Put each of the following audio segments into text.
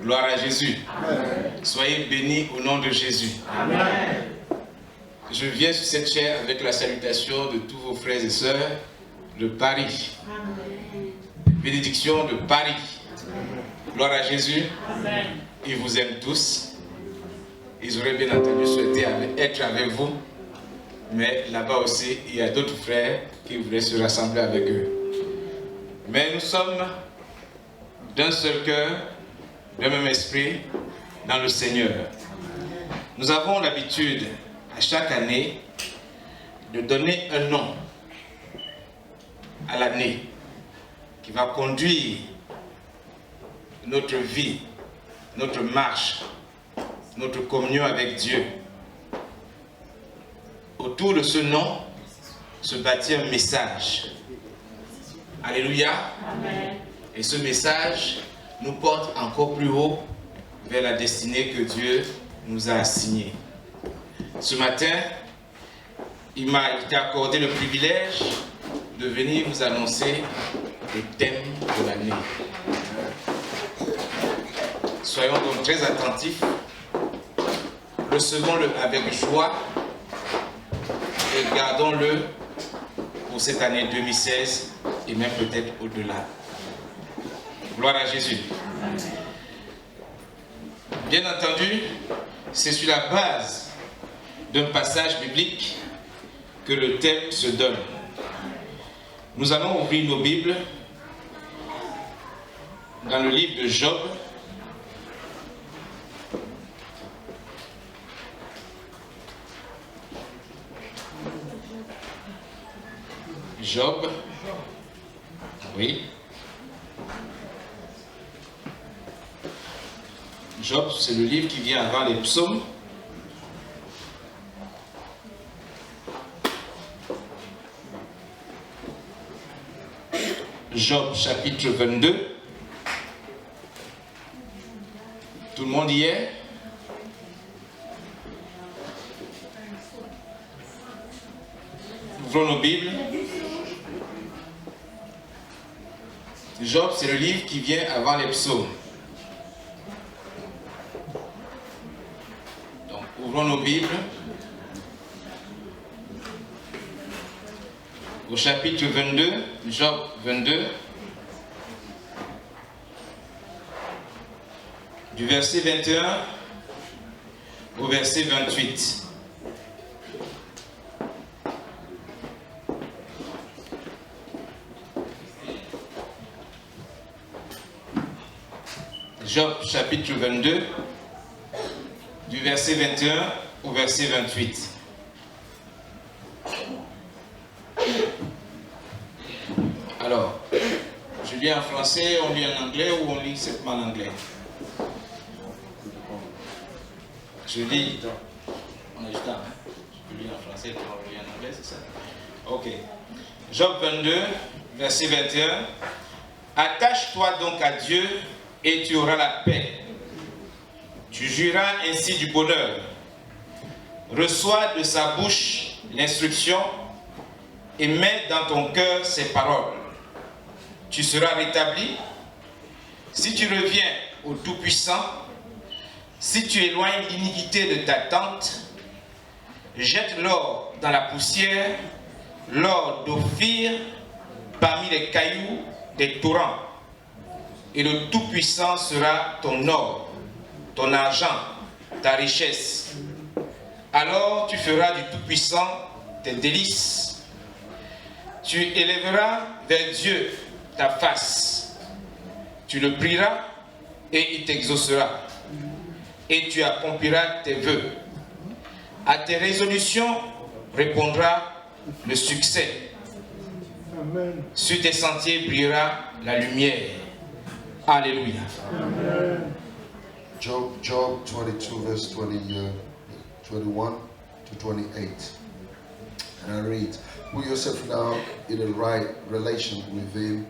Gloire à Jésus. Amen. Soyez bénis au nom de Jésus. Amen. Je viens sur cette chaire avec la salutation de tous vos frères et sœurs de Paris. Amen. Bénédiction de Paris. Gloire à Jésus. Amen. Ils vous aiment tous. Ils auraient bien entendu souhaité être avec vous. Mais là-bas aussi, il y a d'autres frères qui voulaient se rassembler avec eux. Mais nous sommes d'un seul cœur, d'un même esprit, dans le Seigneur. Nous avons l'habitude, à chaque année, de donner un nom à l'année qui va conduire notre vie, notre marche, notre communion avec Dieu. Autour de ce nom se bâtit un message. Alléluia. Amen. Et ce message nous porte encore plus haut vers la destinée que Dieu nous a assignée. Ce matin, il m'a été accordé le privilège de venir vous annoncer le thème de l'année. Soyons donc très attentifs, recevons-le avec joie et gardons-le pour cette année 2016 et même peut-être au-delà. Gloire à Jésus. Bien entendu, c'est sur la base d'un passage biblique que le thème se donne. Nous allons ouvrir nos Bibles dans le livre de Job. Job. Oui. Job, c'est le livre qui vient avant les psaumes. Job, chapitre 22. Tout le monde y est? Ouvrons nos Bibles. Job, c'est le livre qui vient avant les psaumes. Donc, ouvrons nos Bibles au chapitre 22, Job 22, du verset 21 au verset 28. Job chapitre 22, du verset 21 au verset 28. Alors, je lis en français, on lit en anglais ou on lit simplement en anglais? Je lis, on a du temps, hein? Je lis en français et on lit en anglais, c'est ça? Ok. Job 22, verset 21. Attache-toi donc à Dieu et tu auras la paix. Tu jureras ainsi du bonheur. Reçois de sa bouche l'instruction et mets dans ton cœur ses paroles. Tu seras rétabli. Si tu reviens au Tout-Puissant, si tu éloignes l'iniquité de ta tente, jette l'or dans la poussière, l'or d'Ophir parmi les cailloux des torrents. Et le Tout-Puissant sera ton or, ton argent, ta richesse. Alors tu feras du Tout-Puissant tes délices. Tu élèveras vers Dieu ta face. Tu le prieras et il t'exaucera. Et tu accompliras tes vœux. À tes résolutions répondra le succès. Amen. Sur tes sentiers brillera la lumière. Alléluia. Amen. Job 22 verse 21 to 28. And I read, put yourself now in the right relation with him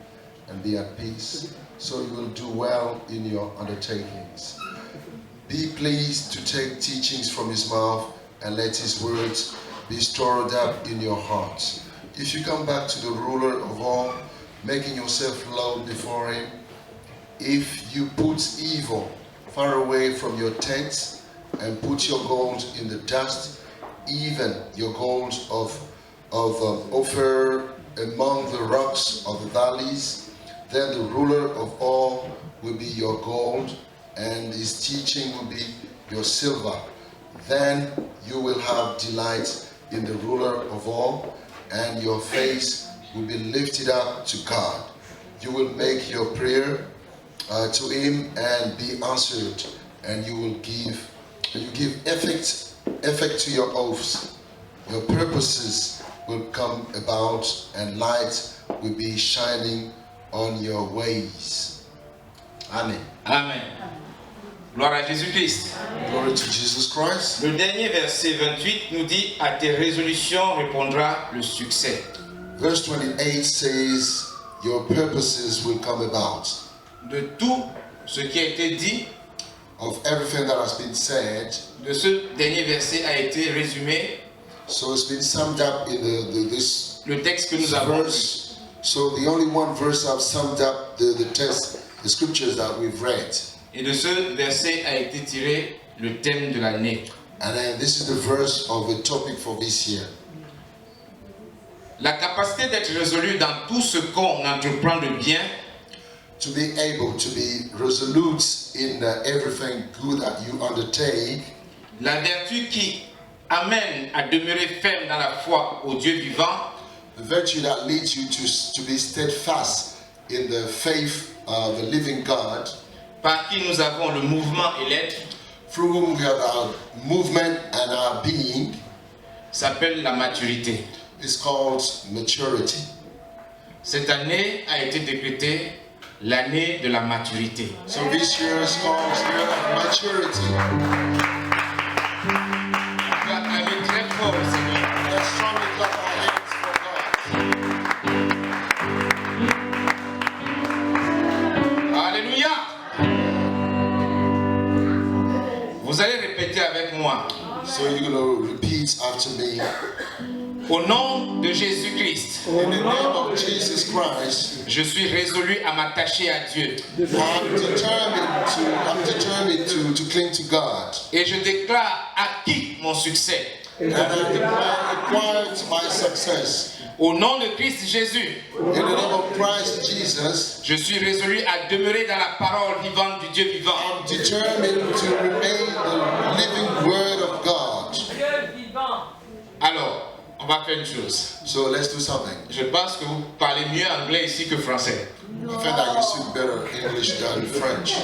and be at peace, so you will do well in your undertakings. Be pleased to take teachings from his mouth and let his words be stored up in your heart. If you come back to the ruler of all, making yourself low before him, if you put evil far away from your tents, and put your gold in the dust, even your gold of Ophir among the rocks of the valleys. Then the ruler of all will be your gold, and his teaching will be your silver. Then you will have delight in the ruler of all, and your face will be lifted up to God. You will make your prayer to him and be answered, and you give effect to your oaths. Your purposes will come about, and light will be shining on your ways. Amen. Amen. Gloire à Jésus-Christ. Glory to Jesus Christ. Le dernier verset 28 nous dit: à tes résolutions répondra le succès. Verse 28 says, your purposes will come about. De tout ce qui a été dit, Of everything that has been said, de ce dernier verset a été résumé so it's been summed up in this le texte que nous avons lu. verse. So the only one verse I've summed up the text, the scriptures that we've read. Et de ce verset a été tiré le thème de l'année. And then this is the verse of the topic for this year. La capacité d'être résolu dans tout ce qu'on entreprend de bien, To be able to be resolute in everything good that you undertake. la vertu qui amène à demeurer ferme dans la foi au Dieu vivant, The virtue that leads you to be steadfast in the faith of the living God, par qui nous avons le mouvement et l'être, through whom we have our movement and our being, s'appelle la maturité. is called maturity. Cette année a été décrétée l'année de la maturité. So this year is called the year of maturity. On va acclamer très fort le Seigneur. Let's strongly clap our hands for God. Alléluia. Vous allez répéter avec moi. So you're going to repeat after me. Au nom de Jésus-Christ, In the name of Jesus Christ, je suis résolu à m'attacher à Dieu. I'm determined to cling to God. Et je déclare acquis mon succès. And I declare acquired my success. Au nom de Christ Jésus, In the name of Christ Jesus, je suis résolu à demeurer dans la parole vivante du Dieu vivant. I'm determined to remain the living word of God. Alors, on va faire une chose. So let's do something. Je pense que vous parlez mieux anglais ici que français. I find that you speak better English than French.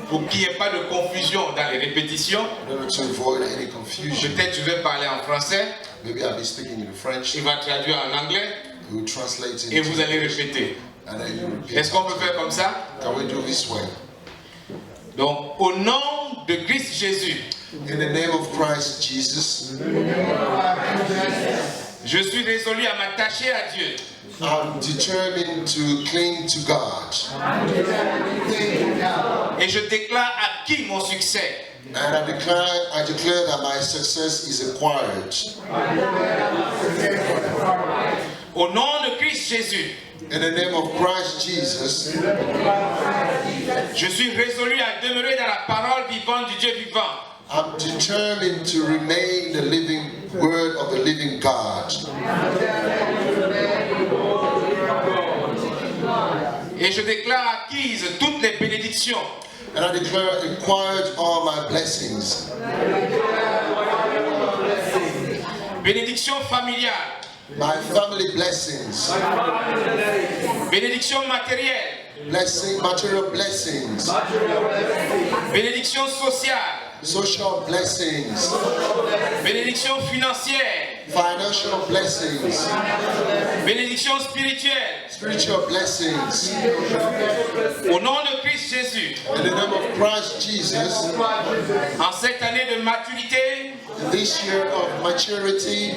Pour qu'il n'y ait pas de confusion dans les répétitions, In order to avoid any confusion, peut-être je vais parler en français, maybe I'll be speaking in French. il va traduire en anglais You will translate it et vous into allez English, répéter. and then you repeat. Est-ce qu'on peut faire comme ça? Can we do this way? Donc, au nom de Christ Jésus, In the name of Christ Jesus, je suis résolu à m'attacher à Dieu. I'm determined to cling to God. Et je déclare acquis mon succès. And I declare that my success is acquired. Au nom de Christ Jésus, In the name of Christ Jesus, je suis résolu à demeurer dans la parole vivante du Dieu vivant. I'm determined to remain the living word of the living God. Et je déclare acquises toutes les bénédictions. And I declare acquired all my blessings. Bénédiction familiale, My family blessings. bénédiction matérielle, Material blessings. bénédiction sociale, Social blessings. bénédiction financière, Financial blessings. bénédiction spirituelle. Spiritual blessings. Au nom de Christ Jésus, In the name of Christ Jesus, en cette année de maturité, this year of maturity,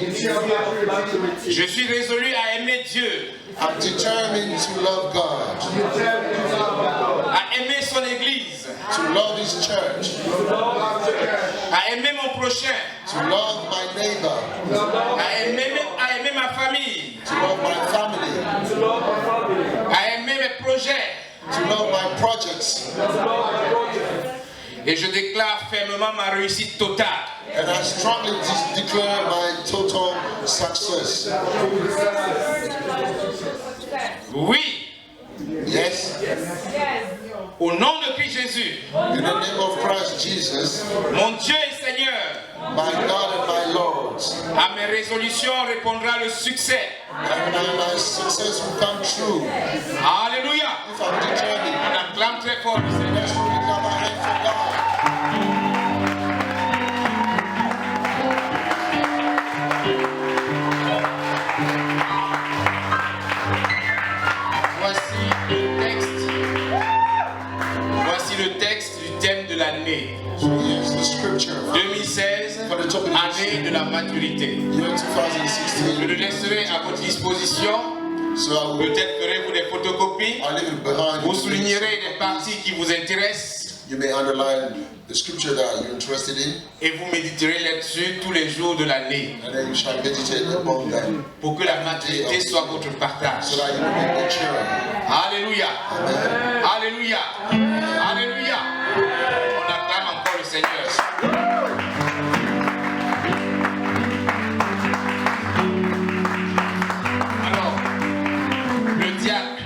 je suis résolu à aimer Dieu, I'm determined to love God, à aimer son Église, to love His church, à aimer mon prochain, to love my neighbor, à aimer ma famille, to love my family, à aimer mes projets, to know my projects. Et je déclare fermement ma réussite totale. And I strongly declare my total success. Oui. Yes. Au nom de Christ Jésus. In the name of Christ Jesus. Mon Dieu et Seigneur. My God and my Lord. À mes résolutions répondra le succès. And my success will come true. Alléluia. If I'm determined. On acclame très fort le Seigneur. Let's lift up our hands for God. Voici le texte du thème de l'année. So here's the scripture. 2016, année de la maturité. Year 2016. Je le laisserai à votre disposition. So I will Peut-être ferez-vous des photocopies. I leave it behind. Vous soulignerez des parties qui vous intéressent. You may underline the scripture that you're interested in, Et vous méditerez là-dessus tous les jours de l'année. and then you shall meditate upon them Pour que la maturité soit votre partage. so that you will be mature. Alléluia. Amen. Alléluia. Alléluia. On acclame encore le Seigneur. Alors, le diacre,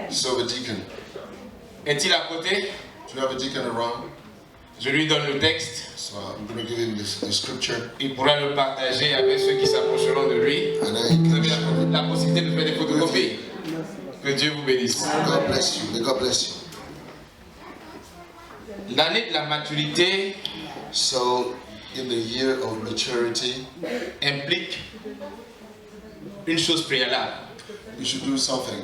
So the deacon, est-il à côté? do you have a deacon around? Je lui donne le texte. So I'm going to give him the scripture, Il pourra le partager avec ceux qui s'approcheront de lui. and then Vous he avez can. la possibilité de faire des photocopies. Que Dieu vous bénisse. God bless you. May God bless you. L'année de la maturité So, in the year of maturity, implique une chose préalable. we should do something.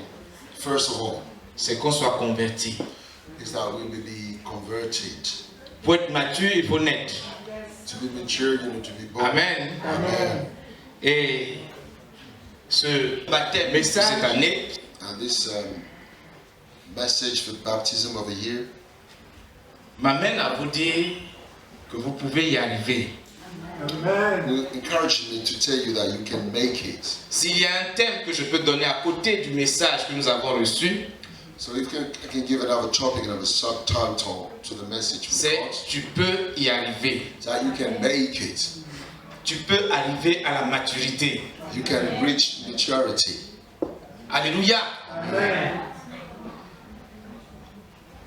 First of all, C'est qu'on soit converti. is that we will be converted. Pour être mature, il faut naître. To be mature, you need to be born. Amen. Amen. Et ce baptême, message cette année, And this message for baptism of a year m'amène à vous dire que vous pouvez y arriver. Amen. will encourage me to tell you that you can make it. S'il y a un thème que je peux donner à côté du message que nous avons reçu, So if I can give another topic, another subtitle to the message we c'est got, tu peux y arriver. that you can make it. Tu peux arriver à la maturité. You can reach maturity. Alléluia. Amen.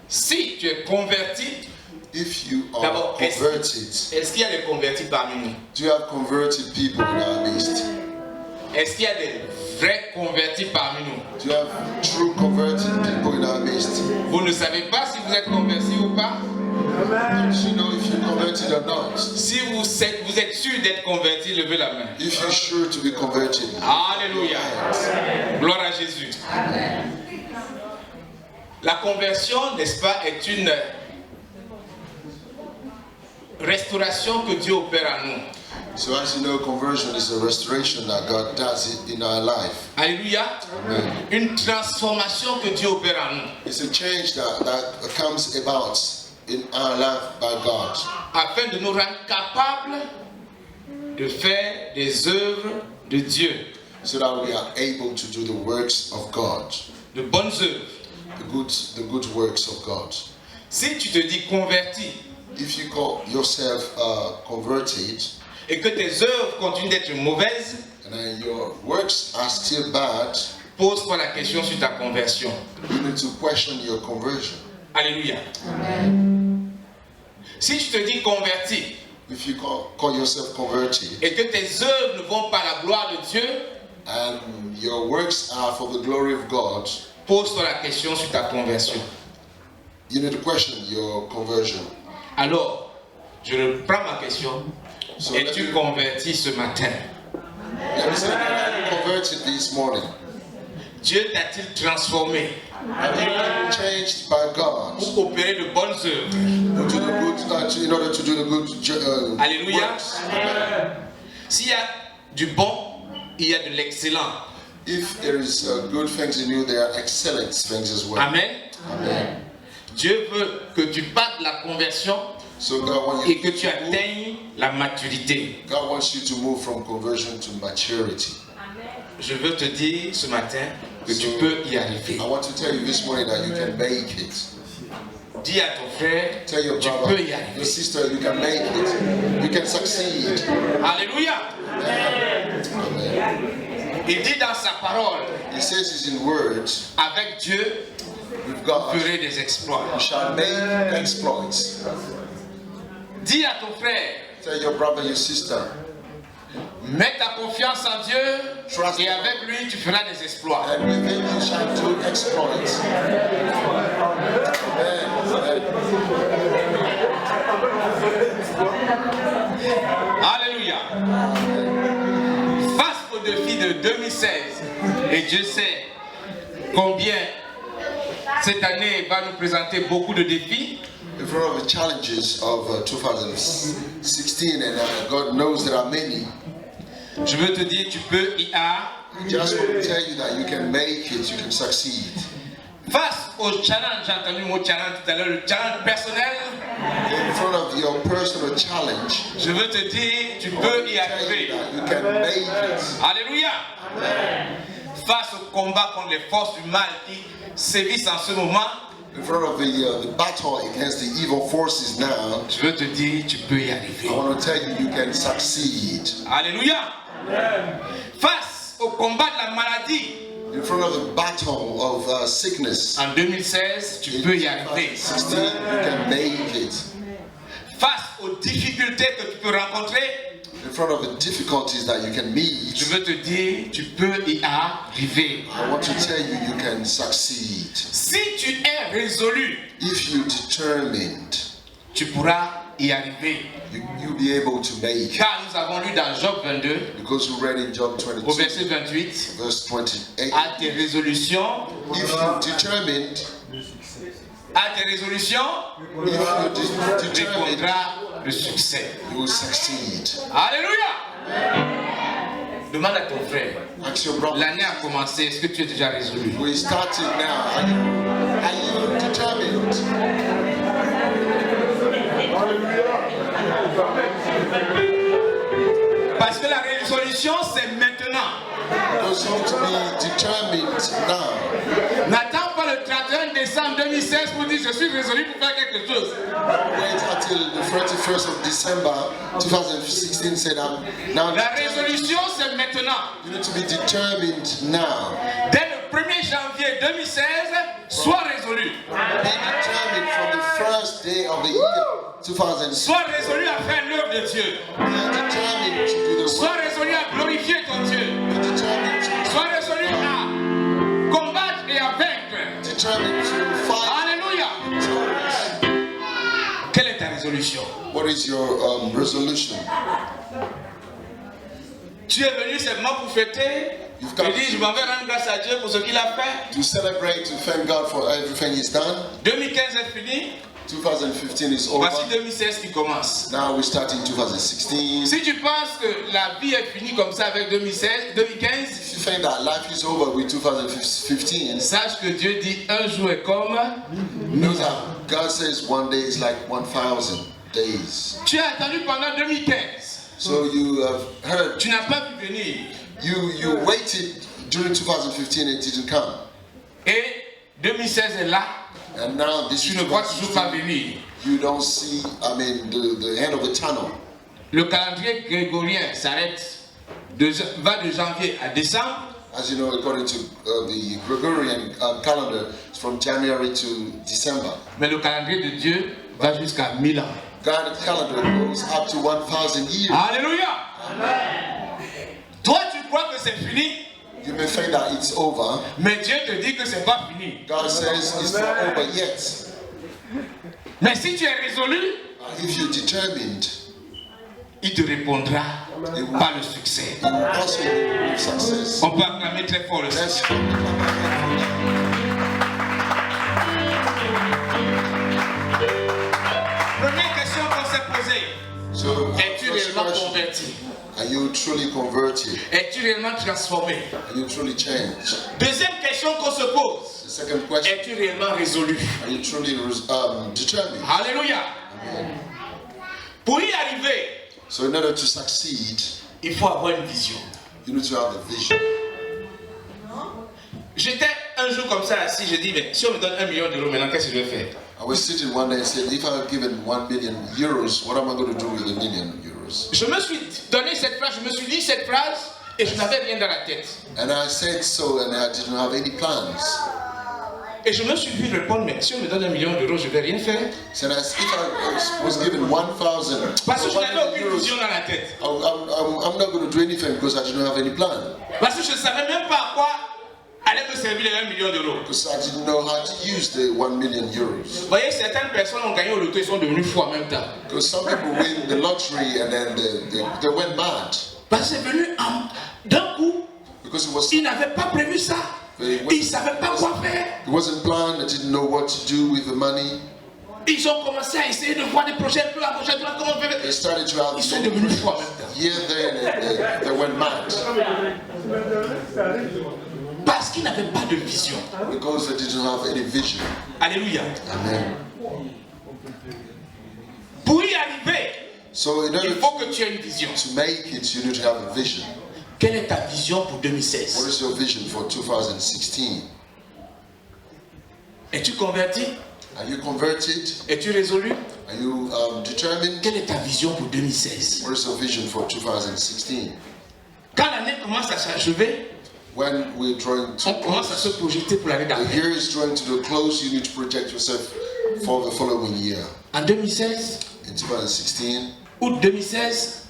Si tu es converti, If you are D'abord, converted, est-ce qu'il y a des convertis parmi nous? do you have converted people in our midst? Est-ce qu'il y a des vrais convertis parmi nous? Do you have true converted people in our midst? Vous ne savez pas si vous êtes converti ou pas? Amen. Do you know if you're converted or not? Si vous êtes sûr d'être converti, levez la main. If you're sure to be converted, Alléluia. Gloire à Jésus. La conversion, n'est-ce pas, est une restauration que Dieu opère à nous. so as you know, conversion is a restoration that God does it in our life. Alléluia. Amen. Une transformation que Dieu opère à nous. It's a change that comes about in our life by God, Afin de nous rendre capables de faire des œuvres de Dieu. so that we are able to do the works of God, De bonnes œuvres. the good works of God. Si tu te dis converti If you call yourself converted, et que tes œuvres continuent d'être mauvaises, and then your works are still bad, pose-toi la question sur ta conversion. you need to question your conversion. Alléluia. Si tu te dis converti If you call yourself converted, et que tes œuvres ne vont pas à la gloire de Dieu, and your works are for the glory of God, pose-toi la question sur ta conversion. you need to question your conversion. Alors, je reprends ma question. So Es-tu converti ce matin? let me say that I'm converted this morning. Dieu t'a-t-il transformé Have you been changed by God pour opérer de bonnes œuvres? to do the good, in order to do the good Alléluia. works? S'il y a du bon, il y a de l'excellent. If there is good things in you, there are excellent things as well. Amen. Amen. Dieu veut que tu partes de la conversion So God wants et you que tu to move, atteignes la maturité. God wants you to move from conversion to maturity. je veux te dire ce matin que tu peux y arriver. I want to tell you this morning that you can make it. Dis à ton frère, Tell your tu brother, peux y arriver. your sister, you can make it. You can succeed. Alléluia. Amen. Il dit dans sa parole, He says this in words, avec Dieu, with vous God, ferez des exploits. you shall make exploits. Dis à ton frère, Tell your brother, your sister, mets ta confiance en Dieu Trust et avec lui tu feras des exploits. and with him you shall do exploits. Amen. Alléluia. Face au défi de 2016, et Dieu sait combien cette année va nous présenter beaucoup de défis. In front of the challenges of 2016, and God knows there are many. Je veux te dire, tu peux y arriver. I just want to tell you that you can make it, you can succeed. Face au challenge, j'ai entendu le mot challenge tout à l'heure, le challenge personnel, In front of your personal challenge, je veux te dire, tu I peux want to y tell you arriver. that you can make it. Alléluia. Face au combat contre les forces du mal qui sévissent en ce moment, In front of the battle against the evil forces now, je veux te dire, tu peux y arriver. I want to tell you you can succeed. Alléluia. Face au combat de la maladie, In front of the battle of sickness, en 2016, tu peux y arriver. 2016, you can make it. Face aux difficultés que tu peux rencontrer, In front of the difficulties that you can je meet, veux te dire, tu peux y arriver. I want to tell you you can succeed. Si tu es résolu, If you're determined, tu pourras y arriver. you'll be able to make it. Car nous avons lu dans Job 22, Because we read in Job au 22, verset 28, verse 28, à tes résolutions, if you're determined, à tes résolutions, if you're determined, répondra le succès. you will succeed. Alléluia. Demande à ton frère, Ask your brother. l'année a commencé, est-ce que tu es déjà résolu? We started now. Are you determined? Parce que la résolution, c'est maintenant. Because you need to be determined now. N'attends pas le 31 décembre 2016 pour dire je suis résolu pour faire quelque chose. Wait until the 31st of December 2016 said, I'm now La determined. résolution, c'est maintenant. You need to be determined now. Dès le 1er janvier 2016, sois résolu. Be determined from the first day of the year 2016. Sois résolu à faire l'œuvre de Dieu. Be determined to do the Sois work. résolu à glorifier ton Dieu. Be determined to Sois résolu à combattre et à vaincre. determined to fight. Alléluia. Quelle est ta résolution? What is your resolution? Tu es venu seulement pour fêter. You've Tu come dis, je m'en vais rendre grâce à Dieu pour ce qu'il a fait. to celebrate, to thank God for everything He's done. 2015 est fini. 2015 is over. Voici 2016 qui commence. Now we start in 2016. Si tu penses que la vie est finie comme ça avec 2016, 2015, If you think that life is over with 2015, sache que Dieu dit un jour est comme know that God says one day is like 1,000 days. Tu as attendu pendant 2015. So you have heard, Tu n'as pas pu venir. you waited during 2015 and it didn't come. Et 2016 est là. And now this Tu is ne vois toujours pas 2016. venir. You don't see, the end of the tunnel. Le calendrier grégorien s'arrête, va de janvier à décembre. As you know, according to the Gregorian calendar, it's from January to December. Mais le calendrier de Dieu va jusqu'à 1000 ans. God's calendar goes up to 1,000 years. Alléluia. Toi, tu crois que c'est fini, You may think that it's over. mais Dieu te dit que c'est pas fini. God says it's not over yet. Mais si tu es résolu, If you're determined, il te répondra par le succès. you will also have success. On peut acclamer très fort le Let's Seigneur. Première question qu'on s'est posée. So, Es-tu first réellement question, converti? are you truly converted? Es-tu réellement transformé? Are you truly changed? Deuxième question qu'on se pose. The second question, Es-tu réellement résolu? are you truly determined? Alléluia. Pour y arriver, So in order to succeed, il faut avoir une vision. you need to have the vision. J'étais un jour comme ça assis, je dis, mais si on me donne 1 million d'euros maintenant, qu'est-ce que je vais faire? I was sitting one day and said, if I were given 1 million euros, what am I going to do with 1 million euros? Je me suis donné cette phrase, je me suis dit cette phrase et je n'avais rien dans la tête. And I said so, and I didn't have any plans. Et je me suis vu répondre, mais si on me donne 1 million d'euros, je ne vais rien faire. So if I was given 1,000, Parce que je n'avais aucune vision dans la tête. I'm not going to do anything because I didn't have any plan. Parce que je ne savais même pas à quoi allait me servir les 1 million d'euros. Because I didn't know how to use the 1 million euros. Vous voyez, certaines personnes ont gagné au loto, ils sont devenus fous en même temps. Because some people win the lottery and then they went mad. Parce que c'est venu d'un coup. Because it was, Ils n'avaient pas prévu ça. Ils ne savaient pas quoi faire. it wasn't planned, they didn't know what to do with the money. Ils ont commencé à essayer de voir des projets un peu à gauche à droite, comment faire. They started to have Ils sont many devenus fous en plans. même temps. Here, there, and they went mad. Parce qu'ils n'avaient pas de vision. Because they didn't have any vision. Alléluia. Amen. Pour y arriver, So in order il faut que tu aies une vision. to make it, you need to have a vision. Quelle est ta vision pour What 2016? is your vision for 2016? Es-tu converti? Are you converted? Es-tu résolu? Are you determined? Quelle est ta vision pour 2016? What is your vision for 2016? Quand l'année commence à s'achever, When we're drawing to on commence à se close, projeter pour l'année the d'après. year is drawing to the close, you need to project yourself for the following year. En 2016, In 2016, août 2016,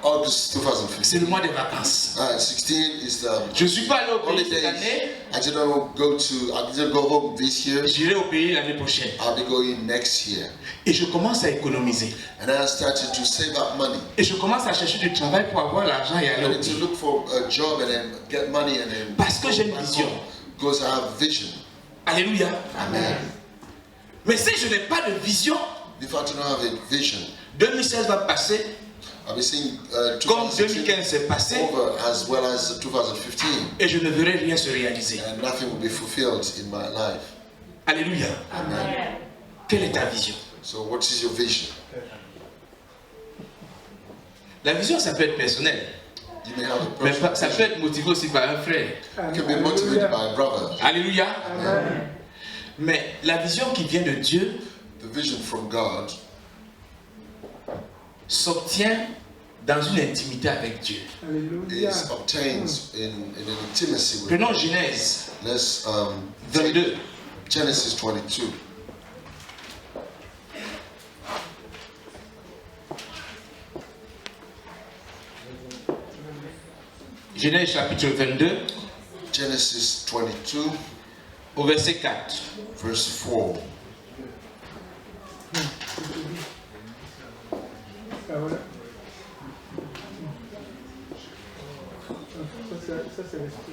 August c'est le 2015. mois des vacances. 16 is the Je ne suis pas allé au pays cette holidays. année, I didn't go home this year. j'irai au pays l'année prochaine. I'll be going next year. Et je commence à économiser. And I started to save up money. Et je commence à chercher du travail pour avoir l'argent et aller I au need to pays. look for a job and then get money and then Parce que j'ai une vision. because I have vision. Alléluia. Amen. Mais si je n'ai pas de vision, If I do not have a vision, 2016 va passer I'll be seeing comme 2016 2015 s'est passé over as well as 2015, et je ne verrai rien se réaliser. and nothing will be fulfilled in my life. Alléluia. Amen. Quelle est ta vision? So, what is your vision? La vision, ça peut être personnel. You may have a Mais personal ça peut vision. être motivé aussi par un frère. You can be motivated by a brother. Alléluia. Amen. Mais la vision qui vient de Dieu The vision from God s'obtient dans une intimité avec Dieu. Alléluia. is obtained in an intimacy with Prenons God. Genèse Let's take 22. Genesis 22. Genèse chapitre 22 Genesis 22, au verset 4. verse 4. Ah, voilà. Ça, c'est l'esprit.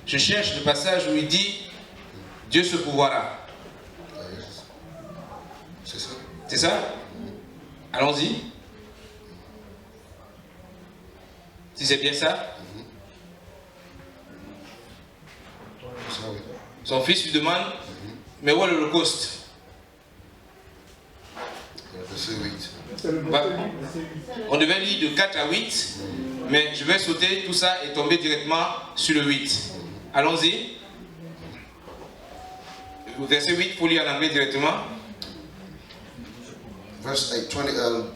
Je cherche le passage où il dit Dieu se pourvoira. C'est ça? C'est ça? Allons-y. Si c'est bien ça, Ça, oui. son fils lui demande mais où est l'Holocauste? Verset 8. C'est le Bah, verset 8. On devait lire de 4 à 8, mais je vais sauter tout ça et tomber directement sur le 8. Allons-y. Verset 8, il faut lire en anglais directement. Verse 8,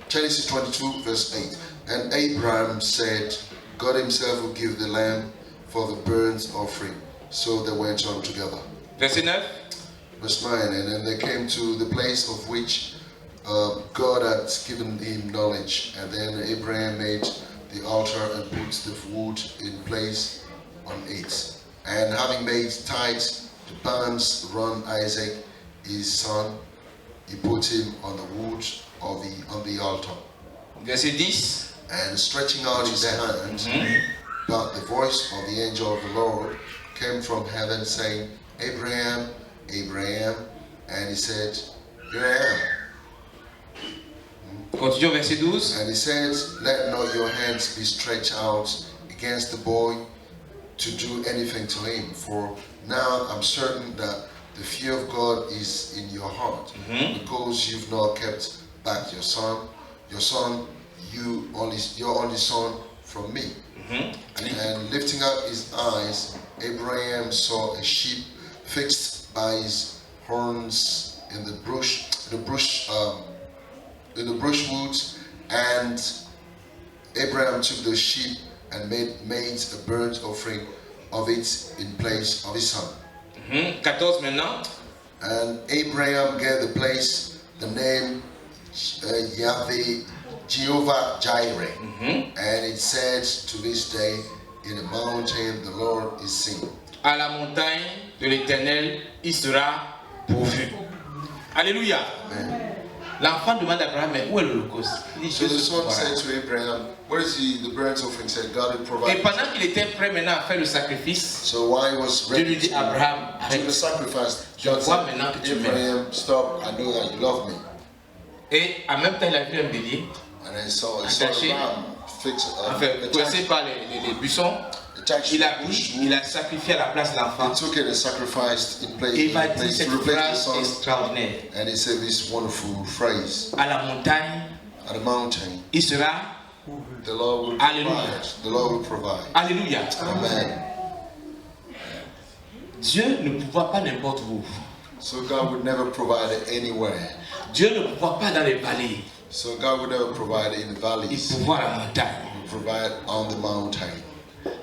Genesis 22, verse 8. And Abraham said, God himself will give the lamb for the burnt offering. So they went on together. Verset 9. Verse 9. And then they came to the place of which God had given him knowledge. And then Abraham made the altar and put the wood in place on it. And having made ties to bands round Isaac, his son, he put him on the wood of on the altar. Verset 10. And stretching out his hand, but the voice of the angel of the Lord came from heaven, saying, Abraham, Abraham. And he said, Here I am. Continuons verset 12. And he said, Let not your hands be stretched out against the boy to do anything to him. For now I'm certain that the fear of God is in your heart, because you've not kept back your son, your only son from me. And lifting up his eyes, Abraham saw a sheep fixed by his horns in the brushwoods, and Abraham took the sheep and made a burnt offering of it in place of his son. 14 maintenant. And Abraham gave the place the name Yahweh, Jehovah Jireh. And it says to this day, in the mountain the Lord is seen. À la montagne de l'Éternel, il sera pourvu. Alléluia. L'enfant demande à Abraham, mais où est l'Holocauste? Il dit, So the Dieu son pourra. said to Abraham, where is the burnt offering? Said God will provide. Et pendant qu'il était prêt maintenant à faire le sacrifice, So while he was Dieu lui ready dit, to Abraham, do the arrête. sacrifice, Je God vois said, maintenant que tu m'aimes. Abraham, stop, I know that you love me. Et en même temps, il a vu un bélier, And I saw Attaché. a ram fixed, enfin, coincé par les buissons. attached Il to a the bush. pris, il a sacrifié à la place de l'enfant. He took it and sacrificed in place, Et il va dire to cette replace the phrase son. extraordinaire. And he said this wonderful phrase, À la montagne, at the mountain, il sera. the Lord will Hallelujah. provide. The Lord will provide. Alléluia. Amen. Dieu ne pourvoit pas n'importe où. So God would never provide it anywhere. Dieu ne pourvoit pas dans les vallées. So God would never provide it in the Il valleys. pourvoit à la montagne. He would provide on the mountain.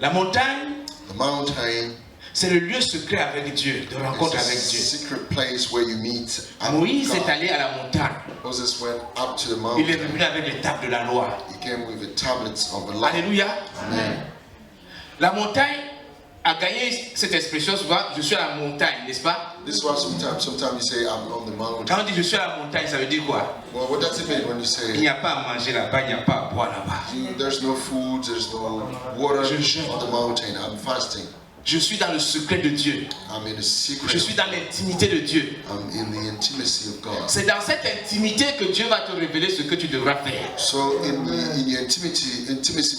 La montagne, The mountain c'est le lieu secret avec Dieu, de rencontre is a avec Dieu. secret place where you meet up Moïse with est God. allé à la montagne. Moses went up to the Il est mountain. revenu avec les tables de la loi. He came with the tablets of the law. Alléluia. Amen. La montagne a gagné cette expression souvent, je suis à la montagne, n'est-ce pas? This is why sometimes you say I'm on the mountain. Quand on dit je suis à la montagne, ça veut dire quoi? Well, what does it mean when you Il say n'y a pas à manger là-bas, il n'y a pas à boire là-bas. there's no food, there's no water Je jeûne. on the mountain? I'm fasting. Je suis dans le secret de Dieu. I'm in the secret. Je suis dans l'intimité de Dieu. I'm in the intimacy of God. C'est dans cette intimité que Dieu va te révéler ce que tu devras faire. So in your intimacy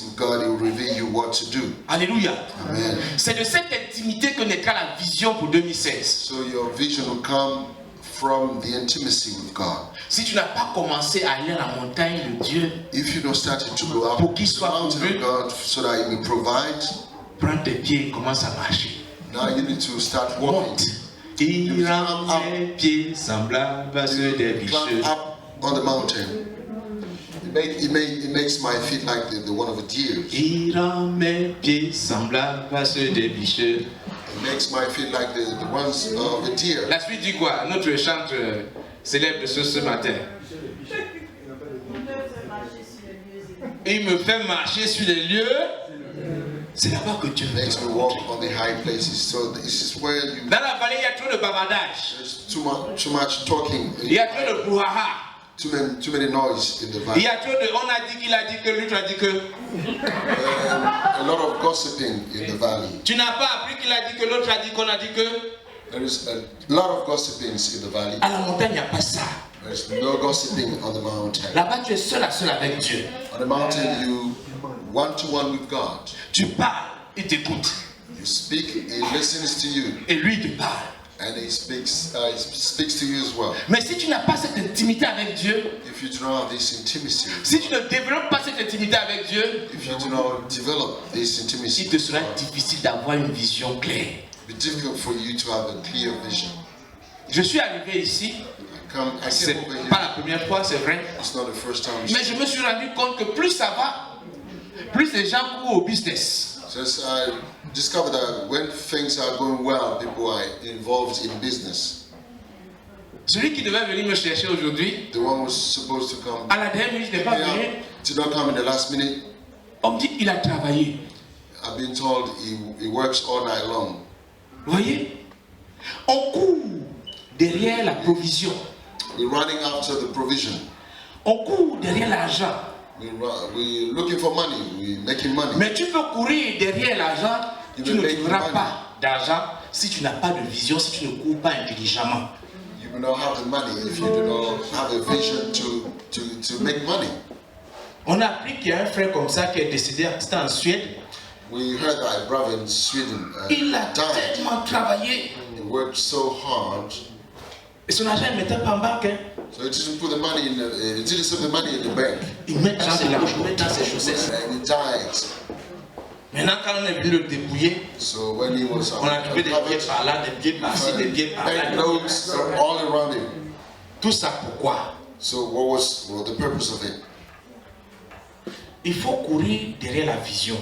with God, He will reveal you what to do. Alléluia. Amen. C'est de cette intimité que naîtra la vision pour 2016. So your vision will come from the intimacy with God. Si tu n'as pas commencé à aller à la montagne de Dieu, If you don't start to go up Pour qu'il to the soit mountain pourvu. of God so that He may provide, prends tes pieds et commence à marcher. now you need to start walking. Monte. Il rend mes pieds semblables à ceux des bicheux. Climb up on the mountain. It makes my feet like the one of a deer. Il rend mes pieds semblables à ceux des bicheux. It makes my feet like the ones of a deer. La suite dit quoi? Notre chante célèbre de ce matin. Il me fait marcher sur les lieux. C'est là-bas que Dieu veut Makes te me walk rencontrer. on the high places. So this is where you. Dans la vallée, il y a trop de bavardage. There's too much talking. Il y a trop de brouhaha. Too many noise in the Il valley. y a trop de on a dit qu'il a dit que l'autre a dit que. A lot of gossiping in the valley. Tu n'as pas appris qu'il a dit que l'autre a dit qu'on a dit que. There is a lot of gossipings in the valley. À la montagne, il n'y a pas ça. There's no gossiping on the mountain. Là-bas, tu es seul à seul avec Dieu. On the mountain, you one-to-one with God. Tu parles, il t'écoute. You speak, He listens to you, Et lui, il te parle. and He speaks to you as well. Mais si tu n'as pas cette intimité avec Dieu, If you do not have this intimacy, si tu ne développes pas cette intimité avec Dieu, if you do not develop this il intimacy, te sera difficile d'avoir une vision claire. it will be difficult for you to have a clear vision. Je suis arrivé ici, I c'est came over pas here. la première fois, c'est vrai, It's not the first time. mais je me suis rendu compte que plus ça va, plus les gens courent au business. Just I discovered that when things are going well, people are involved in business. Celui qui devait venir me chercher aujourd'hui, The one who's supposed to come à la dernière minute, il n'est pas venu. did not come in the last minute. On me dit qu'il a travaillé. I've been told he works all night long. Vous voyez, on court derrière la provision. We're running after the provision. On court derrière l'argent. We're looking for money. We're making money. Mais tu peux courir derrière l'argent, You tu will ne make trouveras money. pas d'argent si tu n'as pas de vision, si tu ne cours pas intelligemment. You will not have the money if you do not have a vision to make money. On a appris qu'il y a un frère comme ça qui est décédé, c'était en Suède. We heard that a brother in Sweden Il a died. tellement travaillé. He worked so hard. Et son argent, il ne mettait pas en banque. Hein. So he didn't put the money in he didn't save the money in the bank. Il met dans ses poches, il met dans ses chaussettes. And he died. Maintenant, quand on est venu le dépouiller, So when he was on a trouvé des billets par là, des billets par-ci, des billets par-là. banknotes all around him. Tout ça pourquoi? So what was the purpose of it? Il faut courir derrière la vision.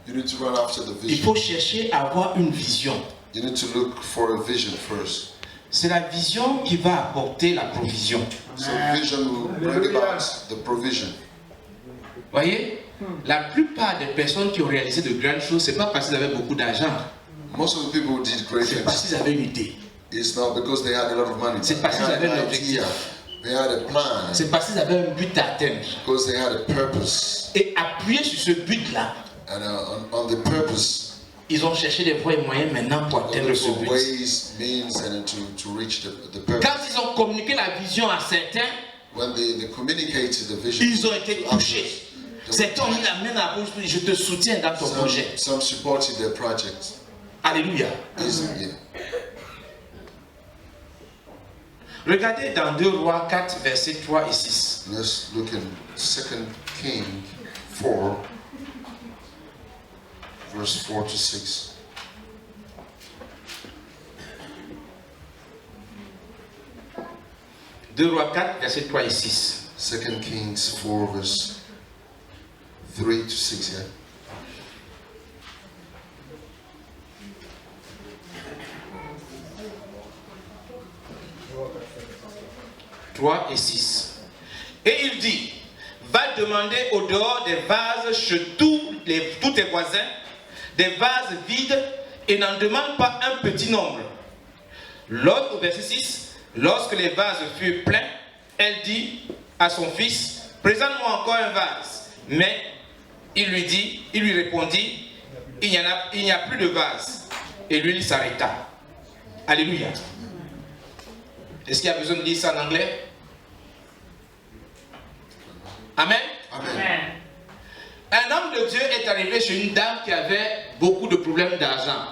You need to run after the Il vision. faut chercher à avoir une vision. You need to look for a vision first. C'est la vision qui va apporter la provision. So vision will bring about the provision. Voyez, la plupart des personnes qui ont réalisé de grandes choses, c'est pas parce qu'ils avaient beaucoup d'argent, Most of the people who did great c'est parce things, qu'ils avaient une idée, it's not because they had a lot of money. c'est They parce qu'ils had avaient un an objectif, idea. They had a plan. c'est parce qu'ils avaient un but à atteindre. Because they had a purpose. Et appuyés sur ce but-là, And on the purpose, ils ont cherché des voies et moyens maintenant pour atteindre look ce for but. ways, means, and to reach the purpose. Quand ils ont communiqué la vision à certains, When they communicated the vision, ils ont été touchés. Certains ont mis la main à la bouche pour dire, je te soutiens dans ton projet. some supported their project. Alléluia. Yeah. Regardez dans 2 Rois 4, versets 3 et 6. Let's look in 2 Kings 4, verse 4 to 6. Deux Rois 4, versets 3 et 6. 2 Kings 4, verse 3 to 6, yeah? « 3 et 6. Et il dit, va demander au dehors des vases chez tous tes voisins, des vases vides, et n'en demande pas un petit nombre. L'autre, au verset 6, lorsque les vases furent pleins, elle dit à son fils, présente-moi encore un vase. Mais il lui répondit, il n'y a plus de vase. Et lui, il s'arrêta. Alléluia. Est-ce qu'il y a besoin de dire ça en anglais? Amen. Amen. Un homme de Dieu est arrivé chez une dame qui avait beaucoup de problèmes d'argent,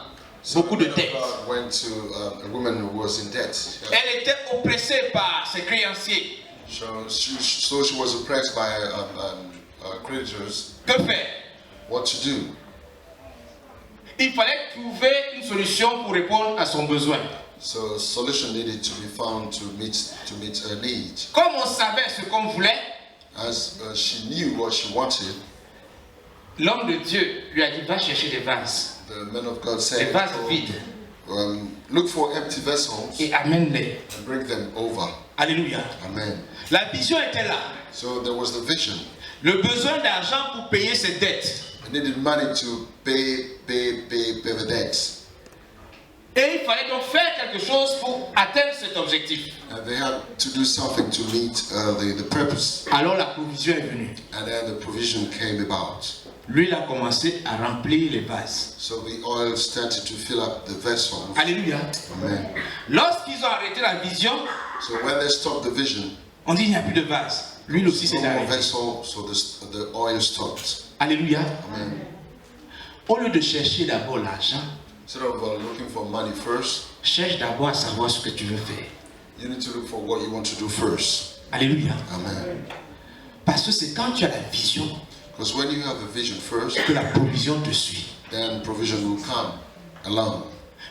beaucoup de dettes. God went to a woman who was in debt. Yeah. Elle était oppressée par ses créanciers. So she was oppressed by creditors. Que faire? What to do? Il fallait trouver une solution pour répondre à son besoin. So a solution needed to be found to meet her need. Comme on savait ce qu'on voulait, As she knew what she wanted, l'homme de Dieu lui a dit, va chercher des vases, the man of God des said, vases vides, look for empty vessels et amène-les. and bring them over. Alléluia. Amen. La vision était là. So there was the vision. Le besoin d'argent pour payer ses dettes. They needed money to pay the debts. Et il fallait donc faire quelque chose pour atteindre cet objectif. And they had to do something to meet the purpose. Alors la provision est venue. And then the provision came about. Lui, il a commencé à remplir les vases. So the oil started to fill up the vessels. Alléluia. Amen. Lorsqu'ils ont arrêté la vision, So when they stopped the vision, on dit il n'y a plus de vase. Lui aussi s'est no more arrêté. vessel, so the oil stopped. Alléluia. Amen. Au lieu de chercher d'abord l'argent, Instead of looking for money first, cherche d'abord à savoir ce que tu veux faire. you need to look for what you want to do first. Alléluia. Amen. Parce que c'est quand tu as la vision Because when you have a vision first, que la provision te suit. then provision will come along.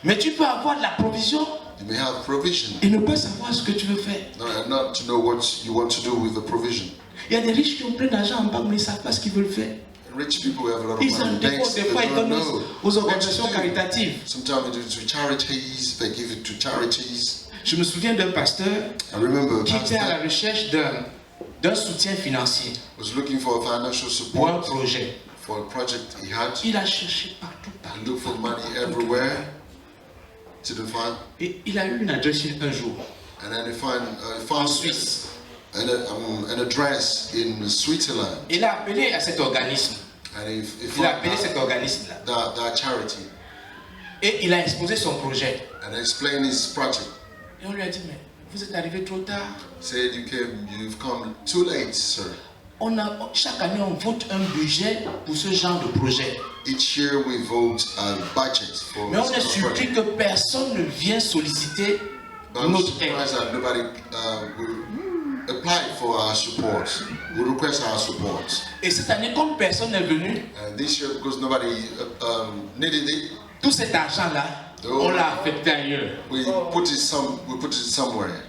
Mais tu peux avoir de la provision You may have provision et ne pas savoir ce que tu veux faire. and not to know what you want to do with the provision. Il y a des riches qui ont plein d'argent en banque mais ils ne savent pas ce qu'ils veulent faire. Rich people who have a lot of Ils en money in banks, déposent, des they fois ils don't donnent know aux what organisations to do. caritatives. Sometimes they do it to charities, they give it to charities. Je me souviens d'un pasteur I remember a qui était à la pastor recherche d'un soutien financier was looking for financial pour un support projet. for a project he had. Il a cherché partout, He partout. looked for money everywhere, didn't find, Et il a eu une adresse un jour and then he en found Suisse. an address in Switzerland, Il a appelé à cet organisme. and he Il a found appelé cet organisme-là. that charity, Et il a exposé son projet. and explained his project. Et on lui a dit, mais vous êtes arrivé trop tard. Said you've come too late, sir. chaque année, on vote un budget pour ce genre de projet. Each year we vote a budget for Mais on est this surpris project. que personne ne vient solliciter But I'm notre aide. surprised that nobody will apply for our support. We request our support. Et cette année, comme personne n'est venu, And this year, because nobody needed it, tout cet argent-là, on l'a affecté ailleurs. we put it somewhere.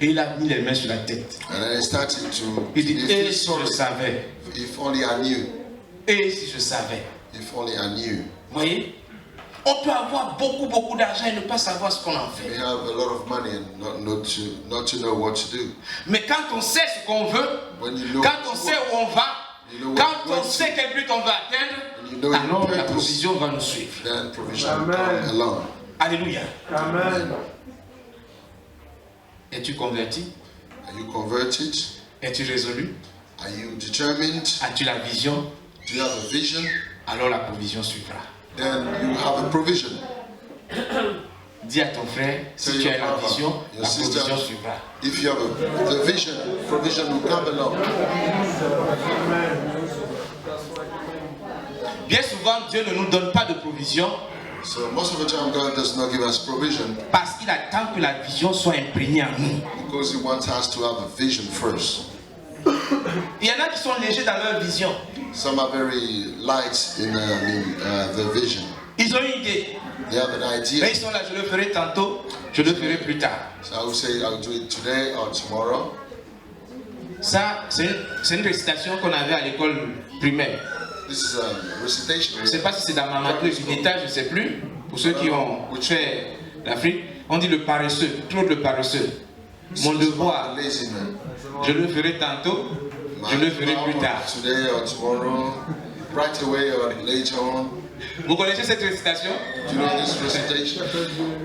Et il a mis les mains sur la tête. And then I started to. Il dit, et If si je savais, if only I knew. et si je savais. If only I knew. Vous voyez? On peut avoir beaucoup d'argent et ne pas savoir ce qu'on en fait. We have a lot of money and not to know what to do. Mais quand on sait ce qu'on veut, When you know quand on sait où on va, You know quand what- on sait quel but on va atteindre, you know alors your la purpose, provision va nous suivre. then provision Amen. come along. Alléluia. Amen. Es-tu converti? Are you converted? Es-tu résolu? Are you determined? As-tu la vision? Do you have a vision? Alors la provision suivra. Then you have a provision. Dis à ton frère, si Tell tu your as la brother, vision, your la sister, provision suivra. If you have the vision, provision will come along. Bien souvent, Dieu ne nous donne pas de provision So most of the time God does not give us provision parce qu'il attend que la vision soit imprégnée en nous. because He wants us to have a vision first. Il y en a qui sont légers dans leur vision. Some are very light in their vision. Ils ont une idée. They have an Mais idea. ils sont là, je le ferai tantôt, je le ferai plus tard. So I would say I'll do it today or tomorrow. Ça, c'est une récitation qu'on avait à l'école primaire. This is a recitation. Je ne sais pas si c'est dans Mamadou et Junita, je ne sais plus. Pour ceux qui ont fait l'Afrique, on dit le paresseux, trop de paresseux. Mon devoir, Lazy man. je le ferai tantôt, je le ferai plus tard. Today or tomorrow, right away or later on. Vous connaissez cette récitation? Do you know this recitation?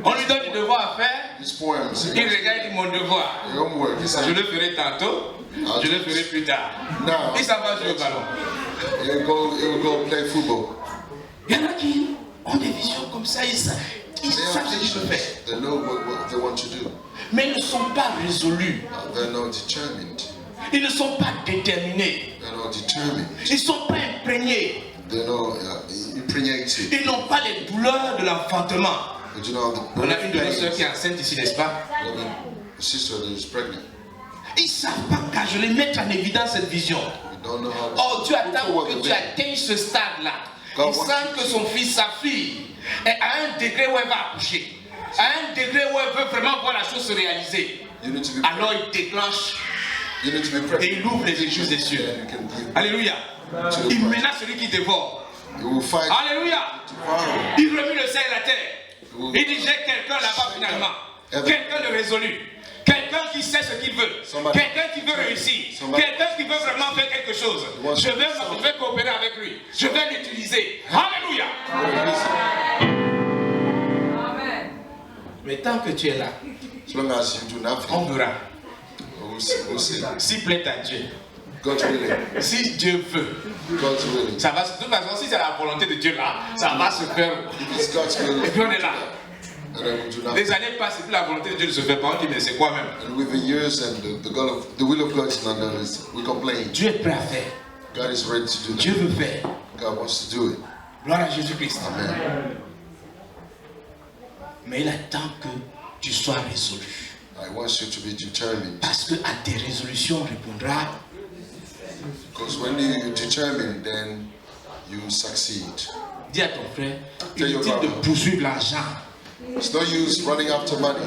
On lui donne du devoir à faire, These poems. il regarde, il dit mon devoir. Your homework. He Je said, le ferai tantôt, je le ferai plus tard. now Et ça va jouer au ballon. he'll go play football. Il y en a qui ont des visions comme ça, ils savent They ce have qu'ils veulent faire. visions. They know what they want to do. Mais ils ne sont pas résolus. They're not determined. Ils ne sont pas déterminés. They're not determined. Ils ne sont pas imprégnés. They're not impregnated. Ils n'ont pas les douleurs de l'enfantement. But you know the On a une de nos birth soeurs qui est pains. enceinte ici, n'est-ce pas? A sister that is pregnant. Ils ne savent pas qu'à je les mettre en évidence cette vision. We don't know how. Oh, Dieu attend What que the tu vision. atteignes ce stade-là. God Il wants sent you que son fils, sa fille, est à un degré où elle va accoucher. À un degré où elle veut vraiment voir la chose se réaliser. You need to be. Alors il déclenche You need to be et pregnant. il ouvre les écluses des cieux. And you can give. Alléluia. To the Il Christ. menace celui qui dévore. You will fight Alléluia. tomorrow. Il remue le ciel et la terre. Il dit j'ai quelqu'un là-bas finalement. Quelqu'un de résolu. Quelqu'un qui sait ce qu'il veut. Quelqu'un qui veut réussir. Quelqu'un qui veut vraiment faire quelque chose. Je vais coopérer avec lui. Je vais l'utiliser. Alléluia. Mais tant que tu es là, As long as you do nothing, on verra. we'll see. Si plaît à Dieu. God's willing. Si Dieu veut. God's willing. Ça va, de toute façon, si c'est la volonté de Dieu là, ça va se faire. If it's God's will, Et puis on est là. and then we do nothing. Les années passent et puis la volonté de Dieu ne se fait pas. On dit mais c'est quoi même? And with the years and the will of God is not done, we complain. Dieu est prêt à faire. God is ready to do Dieu that. veut faire. God wants to do it. Gloire à Jésus-Christ. Amen. Mais il attend que tu sois résolu. I want you to be determined. Parce que à tes résolutions, on répondra. Because when you're determined, then you succeed. Dis à ton frère, Tell your inutile de brother. poursuivre l'argent. It's no use running after money.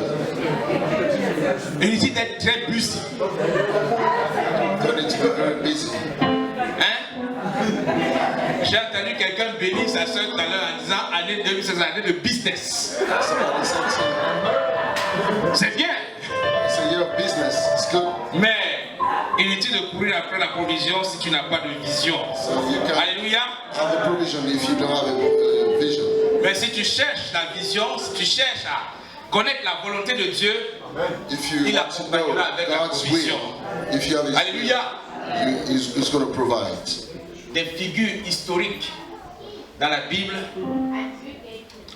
Inutile d'être très busy. You need to be very busy. Hein? J'ai entendu quelqu'un bénir sa soeur tout à l'heure en disant année 2016, année de business. Somebody said so. C'est bien. It's a year of business. It's good. Mais inutile de courir après la provision si tu n'as pas de vision. So you can Alléluia. have the provision if you don't have a vision. Mais si tu cherches la vision, si tu cherches à connaître la volonté de Dieu, If you Il want to know accompagnera avec la God's provision. will, if you have His Alléluia. will, He's going to provide. Des figures historiques dans la Bible,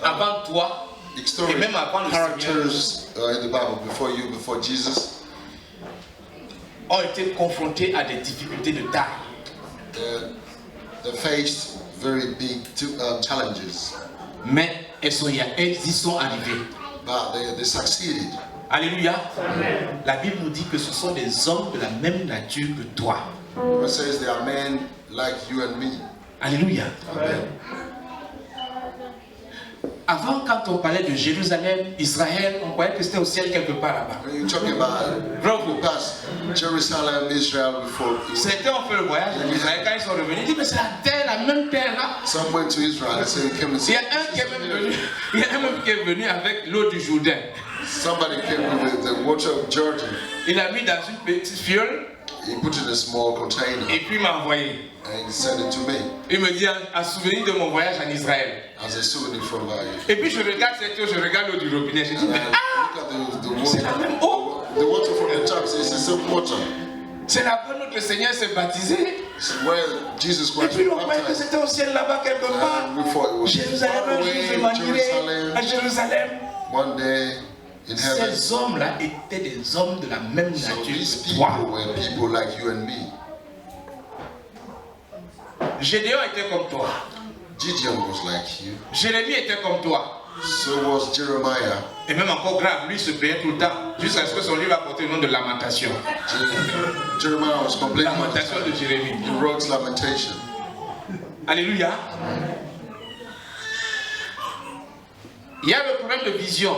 avant toi, et Historic même avant le Seigneur, characters in the Bible before you, before Jesus, ont été confrontés à des difficultés de taille. They faced very big challenges, Mais elles y sont arrivées. but they succeeded. Alléluia. La Bible nous dit que ce sont des hommes de la même nature que toi. It says they are men like you and me. Alléluia. Amen. Avant, quand on parlait de Jérusalem, Israël, on croyait que c'était au ciel quelque part là-bas. When you talk about the past, Jerusalem, Israel, before Certains ont fait le voyage en Israël, quand ils sont revenus, ils disent mais c'est la terre, la même terre là. some went to Israel and said, "Come and Il see." y a un qui est même venu, il y a un même qui est venu avec l'eau du Jourdain. Somebody came with the water of Jordan. Il l'a mis dans une petite fiole He put it in a small container et puis il m'a envoyé. and he sent it to me Il me dit en souvenir de mon voyage en Israël. as a souvenir from my. Et puis je regarde cette eau, je regarde l'eau du robinet, je dis mais Look at c'est la même eau. the water from the tap. It's the same water. C'est là-bas notre Seigneur s'est baptisé. It's where Jesus Et Christ puis on was croyait que baptized. c'était au ciel là-bas quelque part. And we thought it was Jérusalem, far un jour away, je m'en à Jérusalem. one day in heaven. Ces hommes-là étaient des hommes de la même So nature these que toi. people were people like you and me. Gédéon était comme toi. Gideon was like you. Jérémie était comme toi. So was Jeremiah. Et même encore grave, lui se plaignait tout le temps. Jusqu'à ce que son livre a porté le nom de Lamentation. Jeremiah was complaining. Lamentation de Jérémie. He wrote Lamentation. Alléluia. Il y a le problème de vision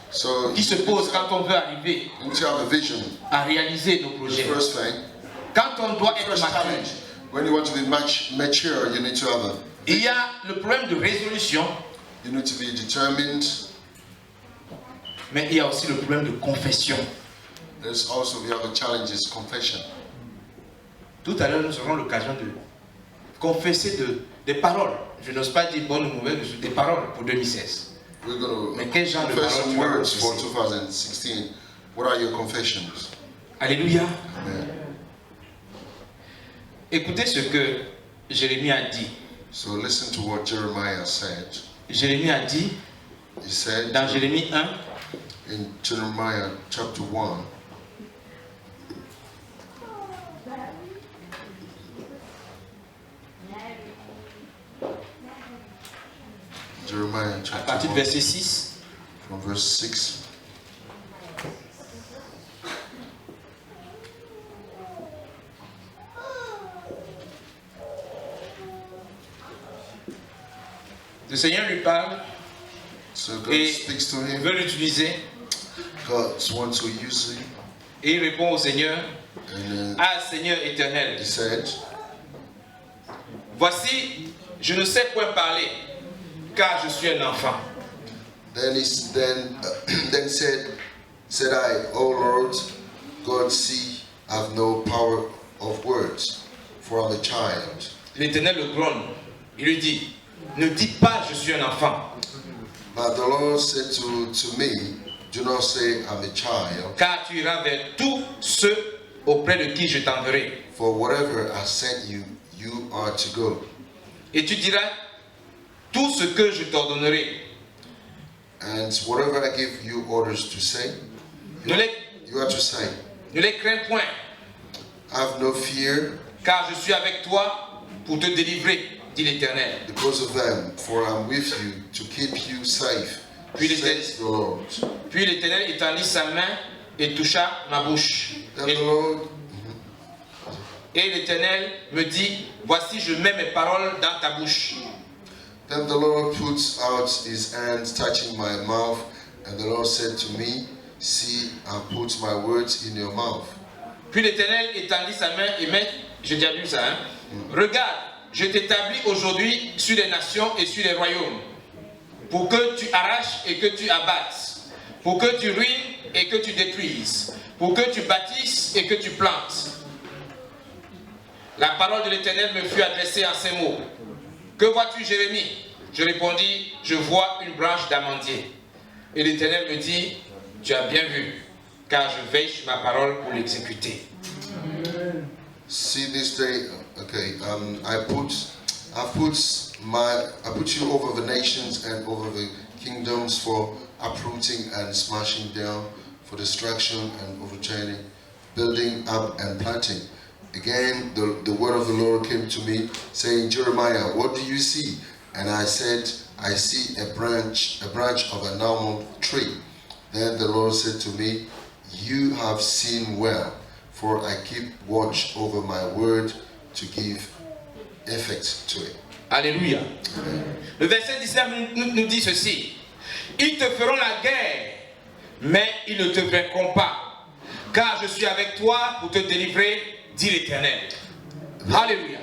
So qui se pose quand on veut arriver you need to have a vision. à réaliser nos The projets. first thing, Quand on doit être first mature, challenge. When you want to be mature, you need to have il y a le problème de résolution, you need to be determined. mais il y a aussi le problème de confession. There's also the other challenges, confession. Tout à l'heure, nous aurons l'occasion de confesser des paroles. Je n'ose pas dire bonnes ou mauvaises, des paroles pour 2016. We're going Mais to quel genre de confess paroles some tu vas words for confesser? 2016. What are your confessions? Alléluia. Amen. Écoutez ce que Jérémie a dit. So listen to what Jeremiah said. Jérémie a dit, He said dans Jérémie 1, in Jeremiah chapter 1, Jeremiah à chapter partir 1, du verset 6, from verse 6. le Seigneur lui parle So God et speaks to il him. veut l'utiliser God wants to use him. et il répond au Seigneur, And ah Seigneur éternel, he said, voici, je ne sais point parler, car je suis un enfant. then said I, O Lord, God, see, I have no power of words, for I'm a child. L'Éternel le gronde, il lui dit, ne dis pas je suis un enfant, But the Lord said to me, do not say I'm a child, car tu iras vers tous ceux auprès de qui je t'enverrai. for whatever I sent you, you are to go. Et tu diras tout ce que je t'ordonnerai. And whatever I give you orders to say, Ne les, you are to say. ne les crains point, Have no fear car je suis avec toi pour te délivrer, dit l'Éternel. because of them, for I'm with you to keep you safe, says the Lord. Puis l'Éternel étendit sa main et toucha ma bouche. Then the Lord, Et l'Éternel me dit, voici je mets mes paroles dans ta bouche. then the Lord puts out his hand, touching my mouth, and the Lord said to me, see, I put my words in your mouth. Puis l'Éternel étendit sa main et met, j'ai déjà lu ça, hein? Regarde, je t'établis aujourd'hui sur les nations et sur les royaumes, pour que tu arraches et que tu abattes, pour que tu ruines et que tu détruises, pour que tu bâtisses et que tu plantes. La parole de l'Éternel me fut adressée en ces mots. Que vois-tu, Jérémie? Je répondis, je vois une branche d'amandier. Et l'Éternel me dit, tu as bien vu, car je veille sur ma parole pour l'exécuter. See this day, okay, I put you over the nations and over the kingdoms for uprooting and smashing down, for destruction and overturning, building up and planting. Again, the word of the Lord came to me saying, Jeremiah, what do you see? And I said, I see a branch of an almond tree. Then the Lord said to me, you have seen well, for I keep watch over my word to give effect to it. Alléluia. Amen. Le verset 19 nous dit ceci. Ils te feront la guerre, mais ils ne te vaincront pas, car je suis avec toi pour te délivrer, dit l'Éternel. Alléluia.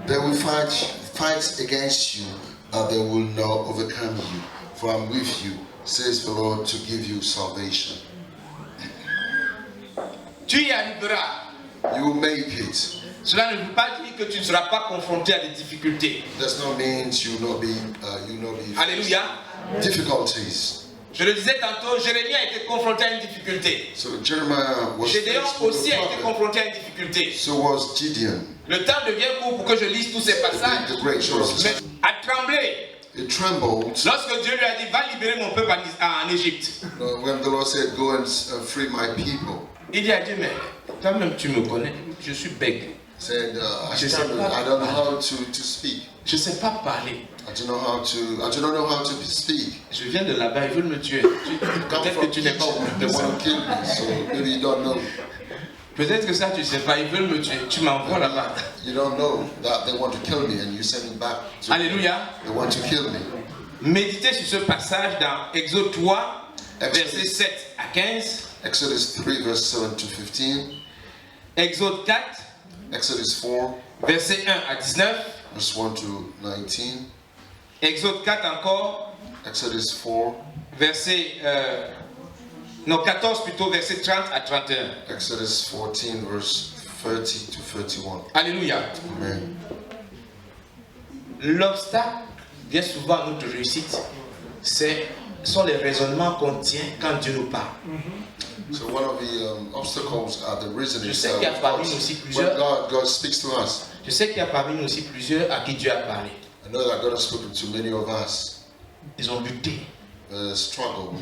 They will fight against you, but they will not overcome you. For I'm with you, says the Lord, to give you salvation. Tu y arriveras. You will make it. Cela ne veut pas dire que tu ne seras pas confronté à des difficultés. Does not mean you will not be Alléluia. difficulties. Je le disais tantôt, Jérémie a été confronté à une difficulté. So Jeremiah was Gédéon faced with aussi a a été problem. confronté à une difficulté. So was Gideon. Le temps devient court pour que je lise tous ces passages. The great choice. Mais a tremblé It trembled lorsque Dieu lui a dit, va libérer mon peuple en Égypte. when the Lord said, go and free my people. Il dit à Dieu, mais toi-même tu me connais, je suis bègue. Said, I don't know how to speak. Je ne sais pas parler. I do not know how to speak. Je viens de là-bas, ils veulent me tuer. Peut-être que tu n'es pas au courant. They want to kill me, so maybe you don't know. Peut-être que ça tu ne sais pas, ils veulent me tuer. Tu m'envoies là-bas. You don't know that they want to kill me and you send me back. Alléluia. They want to kill me. Méditez sur ce passage dans Exode 3, versets 7 à 15. Exodus 3 verse 7 to 15. Exode 4, Exodus 4 versets 1 à 19. verse 1 to 19. Exode 4 encore, Exodus 4. verset 14 plutôt, verset 30 à 31. Exodus 14 verse 30 to 31. Alléluia. Amen. L'obstacle, bien souvent à notre réussite, sont les raisonnements qu'on tient quand Dieu nous parle. So one of the obstacles are the reasons Je sais qu'il y a parmi nous aussi when plusieurs. God speaks to us. Je sais qu'il y a parmi nous aussi plusieurs à qui Dieu a parlé. I know that God has spoken to many of us. Ils ont lutté Struggled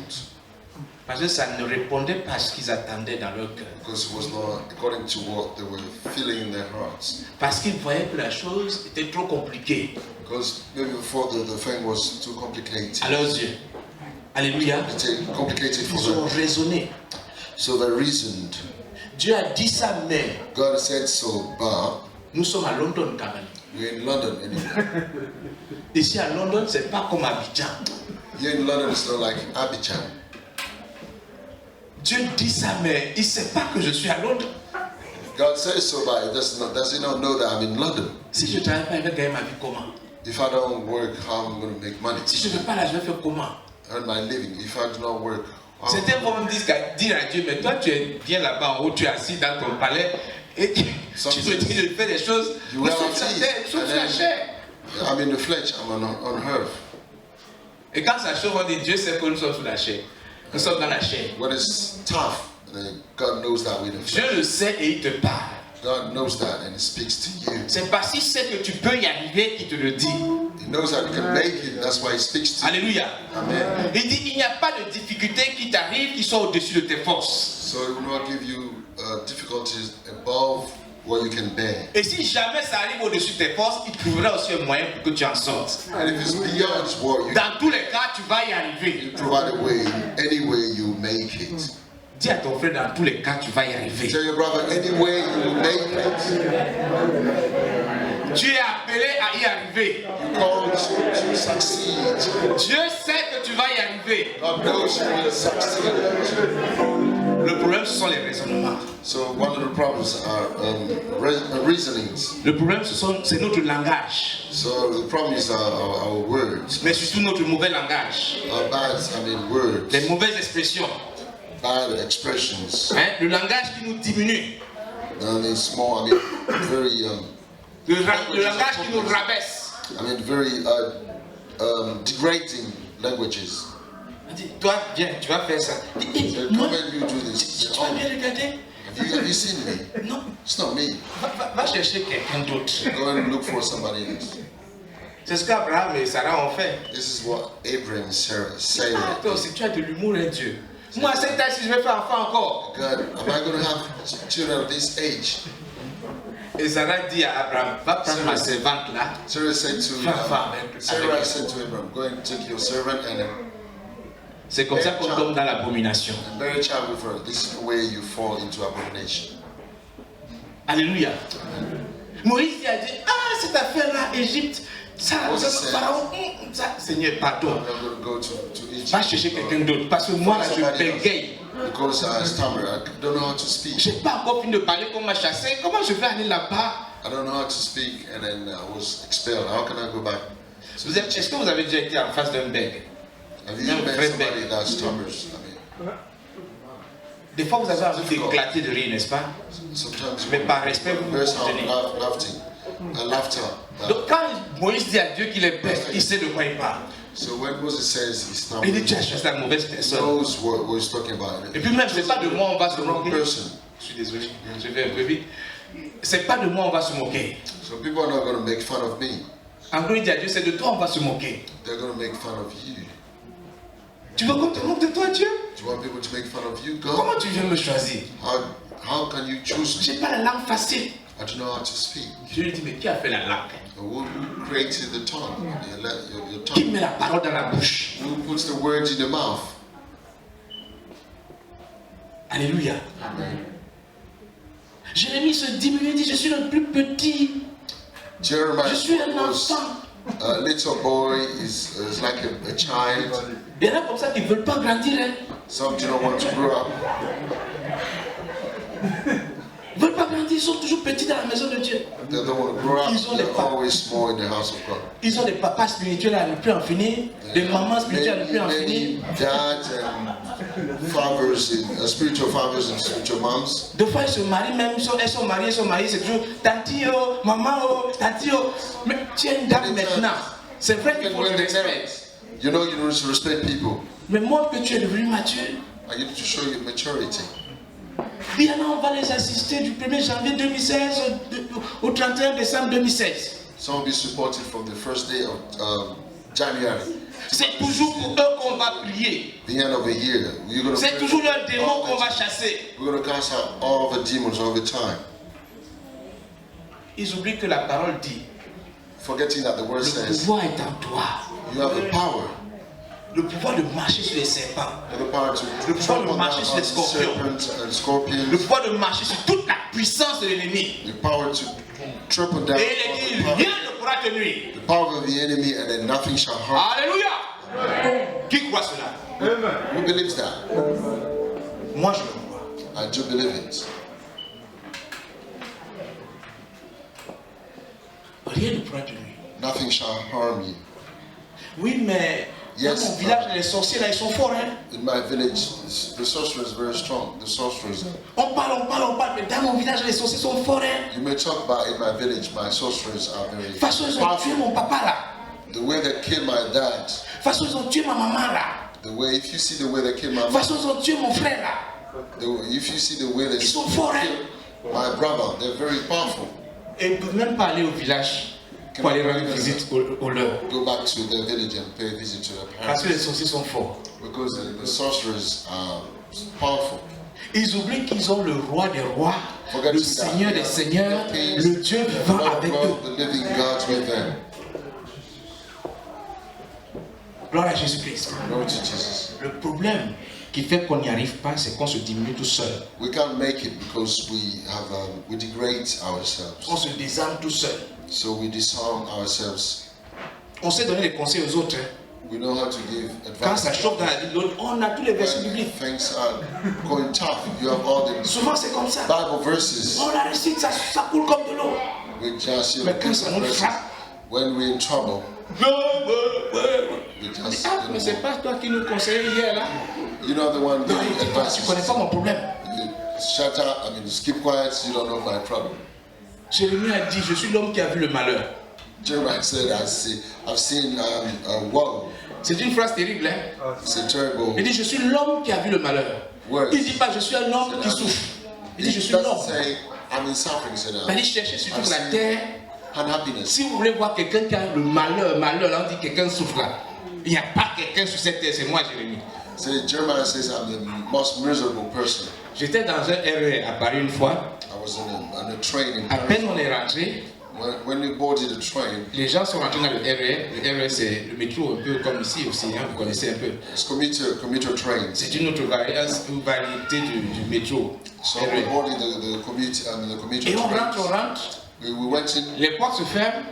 parce que ça ne répondait pas à ce qu'ils attendaient dans leur cœur. because it was not according to what they were feeling in their hearts. Parce qu'ils voyaient que la chose était trop compliquée Because maybe before the thing was too complicated. à leurs yeux. Alléluia. It's complicated for Ils ont them. raisonné. So they reasoned. Dieu a dit ça, mais God said so, but nous sommes à London quand même. we're in London anyway. Ici à London, c'est pas comme Abidjan. Here in London, it's not like Abidjan. Dieu dit ça, mais il ne sait pas que je suis à Londres. God says so, but does he not know that I'm in London? Si je ne travaille pas, il va gagner ma vie comment? If I don't work, how am I going to make money? Si je ne vais pas là, je vais faire comment? Earn my living. If I do not work, how? Certains vont me dire à Dieu, mais toi tu es bien là-bas en haut, tu es assis dans ton palais et tu te dis de faire des choses You will sauf have la terre, teeth, sauf and la then- chair. I'm in the flesh. I'm on earth. Et quand ça chauffe, on dit Dieu sait que nous sommes sous la chair. Nous sommes dans la chair. When it's tough, then God knows that we're in the Dieu flesh. le sait et il te parle. God knows that and He speaks to you. C'est parce qu'il sait que tu peux y arriver qu'il te le dit. He knows that you can make it. That's why He speaks to you. Alléluia. Amen. Il dit il n'y a pas de difficulté qui t'arrive qui soit au-dessus de tes forces. So He will not give you difficulties above what you can bear. Et si jamais ça arrive au-dessus de tes forces, il trouvera aussi un moyen pour que tu en sortes. And if it's beyond what you Dans tous les cas, tu vas y arriver. provide a way, any way you make it. Dis à ton frère, dans tous les cas, tu vas y arriver. Tell your brother, any way you will make it. Tu es appelé à y arriver. You called to succeed. Dieu sait que tu vas y arriver. God knows you will succeed. Le problème, ce sont les raisonnements. So one of the problems are reasonings. Le problème, c'est notre langage. So the problem is our words, Mais surtout notre mauvais langage. our bad, words, Les mauvaises expressions. bad expressions, Hein? Le langage qui nous diminue. and it's more, very, Le langage qui nous rabaisse. very degrading languages. On dit, toi, viens, tu vas faire ça. Dis, So moi, come and you do this. tu vas bien regarder? Have you seen me? Non. It's not me. Va chercher quelqu'un d'autre. Go and look for somebody else. C'est ce qu'Abraham et Sarah ont fait. This is what Abraham and Sarah Ah, toi did. aussi, tu as de l'humour, hein, Dieu. Moi, à cet âge, si je vais faire enfant encore. God, am I going to have children of this age? Et Sarah dit à Abraham, va prendre ma servante là. Sarah said to Sarah said to Abraham, go and take your servant and C'est comme ça qu'on tombe dans l'abomination. bury a child with her. This is the way you fall into abomination. Alléluia. Moïse a dit, ah, cette affaire-là, Égypte, ça, Pharaon, ça, Seigneur, pardon. I'm not going to go to Egypt. Va chercher quelqu'un d'autre, parce que moi, là, je bégaye. Because I stammer, I don't know how to speak. Je n'ai pas encore fini de parler qu'on m'a chassé. Comment je vais aller là-bas? I don't know how to speak, and then I was expelled. How can I go back? Est-ce que vous avez déjà été en face d'un bègue? Have you met somebody that stammers? Des fois, vous avez envie d'éclater de rire, n'est-ce pas? Sometimes Mais par respect, vous vous burst out contenez. laughter. Donc, quand Moïse dit à Dieu qu'il est bête, il sait de quoi il parle. So when Moses says he's Il stammering, dit, tu as choisi la mauvaise he personne. knows what he's talking about. Et puis même, c'est pas de moi on va se The wrong moquer. person. Je suis désolé, je vais un peu vite. C'est pas de moi on va se moquer. So people are not going to make fun of me. En gros, il dit à Dieu, c'est de toi on va se moquer. They're going to make fun of you. Tu veux qu'on te moque de toi, Dieu? Do you want people to make fun of you, God? Comment tu viens me choisir? How can you choose me? J'ai pas la langue facile. I don't know how to speak. Je lui dis, mais qui a fait la langue? Who created the tongue? Your Qui tongue. met la parole dans la bouche? Who puts the words in the mouth? Alléluia. Amen. Jérémie se diminue, dit, je suis le plus petit. Jeremiah Je suis un was enfant. a little boy, is like a child. Il y en a comme ça qui ne veulent pas grandir. Hein. Some do not want to grow up. Ils ne veulent pas grandir, ils sont toujours petits dans la maison de Dieu. They don't want to grow up. Ils ont les They're pas- always small in the house of God. Ils ont des papas spirituels à ne plus en finir, des mamans spirituelles à ne plus en Many finir. dads and fathers, spiritual fathers and spiritual moms. Des fois, ils se marient même, elles sont mariées, c'est toujours tanti, oh, maman, oh, tanti, oh. Mais tu es une dame maintenant. C'est vrai qu'il Even faut le when they respect. marry, you know you need to respect people. Mais montre que tu es devenu mature. I need to show you maturity. Il y en a, on va les assister du 1er janvier 2016 au 31 décembre 2016. Some will be supported from the first day of January, C'est toujours pour eux qu'on va prier. the end of a year. You're going C'est toujours leur démon qu'on va chasser. We're going to cast out all the demons all the time, Ils oublient que la parole dit, forgetting that the word le says pouvoir est en toi. you have the power. Le pouvoir de marcher sur les serpents. You have the power to Le pouvoir de trample down marcher sur les scorpions. serpents and Le scorpions. pouvoir de marcher sur toute la puissance de l'ennemi. The power to trample down Et il est dit, all rien ne pourra te nuire. the power of the enemy, and then nothing shall harm. Alléluia. Qui croit cela? Who believes that? Moi je le crois. I do believe it. Rien ne pourra te nuire. Nothing shall harm you. Oui, mais dans Yes, mon village, les sorciers là, ils sont forts. Hein? In my village, the sorcerer is very strong. The sorcerers. On parle, mais dans mon village, les sorciers sont forts. Hein? You may talk about in my village, my sorcerers are very De toute façon, ils ont tué powerful. mon papa là. The way they killed my dad, De toute façon, ils ont tué ma maman là. the way, if you see the way they killed my De toute façon, ils ont tué mon frère là. if you see the way they Ils sont forts. Hein? killed my brother, they're very powerful. Et ils ne peuvent même pas aller au village pour aller rendre visite au leur. Go back to their village and pay a visit to their Parce que les parents sorciers sont forts. because the sorcerers are powerful. Ils oublient qu'ils ont le roi des rois, Forget le that. Seigneur des seigneurs, The kings, le Dieu vivant the Lord avec God, eux. the living God's with them. Gloire à Jésus-Christ. Glory to Jesus. Le problème qui fait qu'on n'y arrive pas, c'est qu'on se diminue tout seul. We can't make it because we degrade ourselves. On se désarme tout seul. So we disarm ourselves. On sait donner des conseils aux autres. Hein. We know how to give Quand advice. ça chauffe dans la vie de l'autre, on a tous les versets When bibliques. things are going tough, you have all the Souvent c'est comme ça. Bible verses. On la récite, ça coule comme de l'eau. We just Mais quand ça nous frappe, when we're in trouble, we just ah, mais c'est pas toi qui nous conseillais hier là. you're not the one Non, giving il dit pas, tu connais advice. pas mon problème. Shut up. I mean, just keep quiet. So you don't know my problem. Jérémie a dit, je suis l'homme qui a vu le malheur. Jeremiah said, I've seen woe. C'est une phrase terrible, hein. It's a terrible Il dit, je suis l'homme qui a vu le malheur. word. Il ne dit pas, je suis un homme qui souffre. Il dit, je It suis doesn't l'homme. say I'm in suffering. Said Il dit, cherchez sur toute la I'm terre. unhappiness. Si vous voulez voir quelqu'un qui a le malheur, là on dit quelqu'un souffre là. Il n'y a pas quelqu'un sur cette terre, c'est moi Jérémie. Say, Jeremiah says, I'm the most miserable person. J'étais dans un RER à Paris une fois. I was on a train in À peine Paris. on est rentré, When we boarded the train, les gens sont rentrés dans le RER. Le RER, c'est le métro un peu comme ici aussi, hein, vous connaissez un peu. it's commuter trains. C'est une autre variété du métro. So we RER. boarded the commuter Et on trains. rentre. We went in, Les portes se ferment.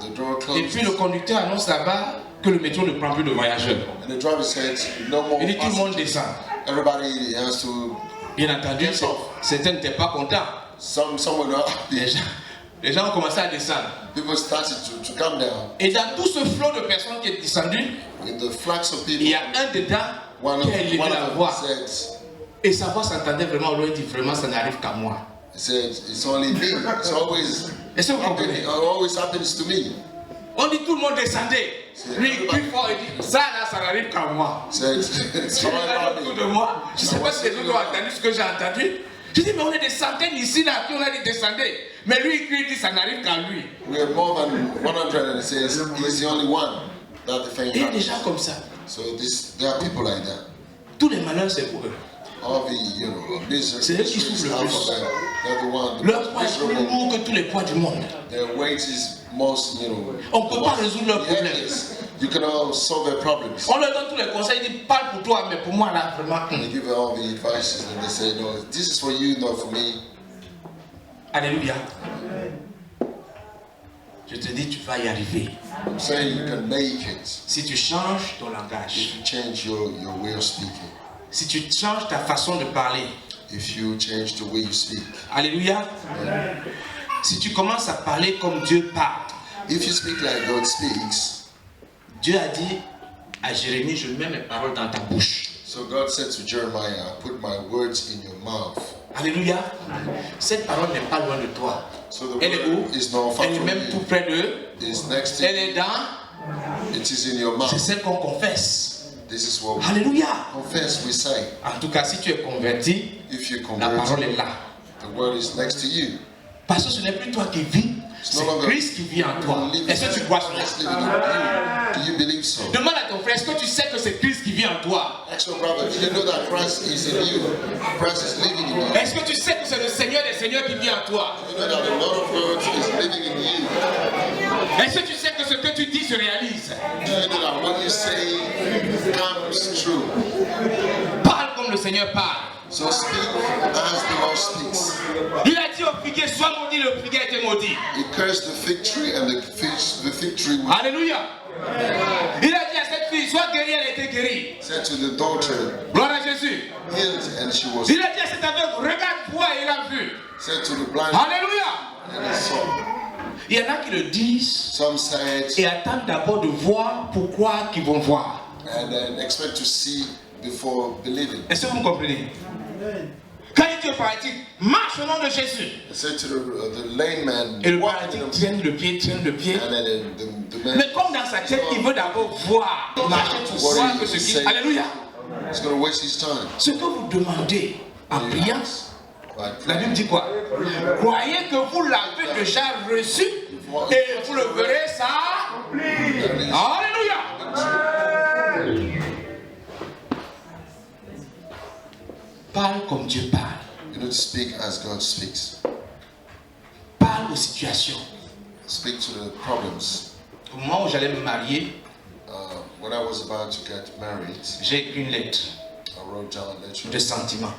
the door Et closed, puis le conducteur annonce là-bas que le métro ne prend plus de voyageurs. and the driver said, no more Il dit tout le monde passengers. descend. Everybody has to, Bien entendu, certains n'étaient pas contents. some were not Les happy. les gens ont commencé à descendre. People started to come down. Et dans tout ce flot de personnes qui est descendu, In the flux of il people, y a un dedans one qui a élevé of la them voix. said, Et sa voix s'entendait vraiment au loin. Il dit vraiment, ça n'arrive qu'à moi. he said, it's only me. It's always Est-ce que vous comprenez? it always happens to me. On dit tout le monde descendait. Lui, il crie fort et dit, ça là, ça n'arrive qu'à moi. He said, it's Je all regarde about autour de me. moi. Je ne sais pas si les autres ont entendu ce que j'ai entendu. Je dis, mais on est des centaines ici, là, qui on a dit descendez. Mais lui, il crie, il dit, ça n'arrive qu'à lui. We have more than 100, and it says he's the only one that the thing Il y a des gens happens. comme ça. So there are people like that. Tous les malheurs, c'est pour eux. All the C'est eux qui souffrent le plus. They're the one. The Leur poids est plus miserable. lourd que tous les poids du monde. Their weight is most, On ne peut pas résoudre leurs problèmes. heaviest. You cannot solve their problems. On leur donne tous les conseils, ils disent, parle pour toi, mais pour moi, là, vraiment. They give all the advices and they say, no, this is for you, not for me. Alléluia. Je te dis, tu vas y arriver. I'm saying you can make it Si tu changes ton langage, if you change your way of speaking. si tu changes ta façon de parler, If you change the way you speak. alléluia. Si tu commences à parler comme Dieu parle, If you speak like God speaks, Dieu a dit à Jérémie, je mets mes paroles dans ta bouche. so God said to Jeremiah, I put my words in your mouth. Alléluia. Cette parole n'est pas loin de toi. So the Elle est où? word is not far Elle est from même tout you. près d'eux. It's next to Elle you. est dans. It is in your C'est mouth. celle qu'on confesse. This is what we Alléluia. confess, we say. En tout cas, si tu es converti, If you la parole est convert, là. the word is next to you. Parce que ce n'est plus toi qui vis, c'est Christ qui vit en toi. Est-ce que tu crois cela? Christ living in you. Do you believe so? Demande à ton frère, est-ce que tu sais que c'est Christ qui vit en toi? Ask your brother, do you know that Christ is in you? Christ is living in you. Est-ce que tu sais que c'est le Seigneur des Seigneurs qui vit en toi? You know that the Lord of Lords is living in you. Est-ce que tu sais que ce que tu dis se réalise? Do you know that what you say comes true? Parle comme le Seigneur parle. So speak as the Lord speaks. Il a dit au figuier, sois maudit, le figuier a été maudit. He cursed the fig tree and the fig tree Alléluia. Il a dit à cette fille, sois guérie, elle a été guérie. said to the daughter, Gloire à Jésus. healed, and she was Il a dit à cet aveugle, regarde, vois, et il a vu. said to the blind, Alléluia. and he saw. Il y en a qui le disent Some said, et attendent d'abord de voir pourquoi qu'ils vont voir. and then expect to see before believing. Est-ce que vous comprenez? Quand il dit au paralytique, marche au nom de Jésus. He said to the lame man, Et le walk paralytique in the- traîne le pied, and then the man Mais comme dans sa tête, il veut d'abord voir, marcher pour voir que ce qui... Alléluia. is going to waste his time. Ce que vous demandez en priant, la Bible dit quoi? Croyez que vous l'avez déjà reçu et vous le verrez ça. Alléluia. Parle comme Dieu parle. You need to speak as God speaks. Parle aux situations. Speak to the problems. Au moment où j'allais me marier, When I was about to get married, j'ai écrit une lettre I wrote down a letter de sentiment.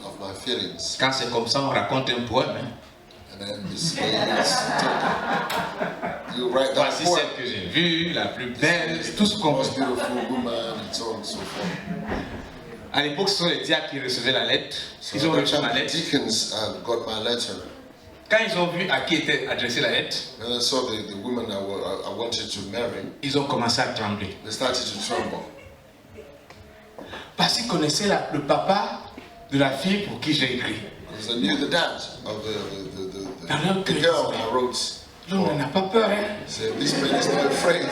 of my feelings. Quand c'est comme ça, on raconte un poème. Hein. And then this way you write that Voici poem. celle que j'ai vue, la plus belle, tout ce The qu'on most veut. beautiful woman, and so on and so forth. À l'époque, ce sont les diacres qui recevaient la lettre. So Ils ont at reçu that ma time, the lettre. deacons got my letter. Quand ils ont vu à qui était adressée la lettre, And I saw the woman I wanted to marry. ils ont commencé à trembler. They started to tremble. Parce qu'ils connaissaient le papa de la fille pour qui j'ai écrit. Because I knew the dad of the girl I wrote. L'homme n'a pas peur, hein? Said, this man is not afraid.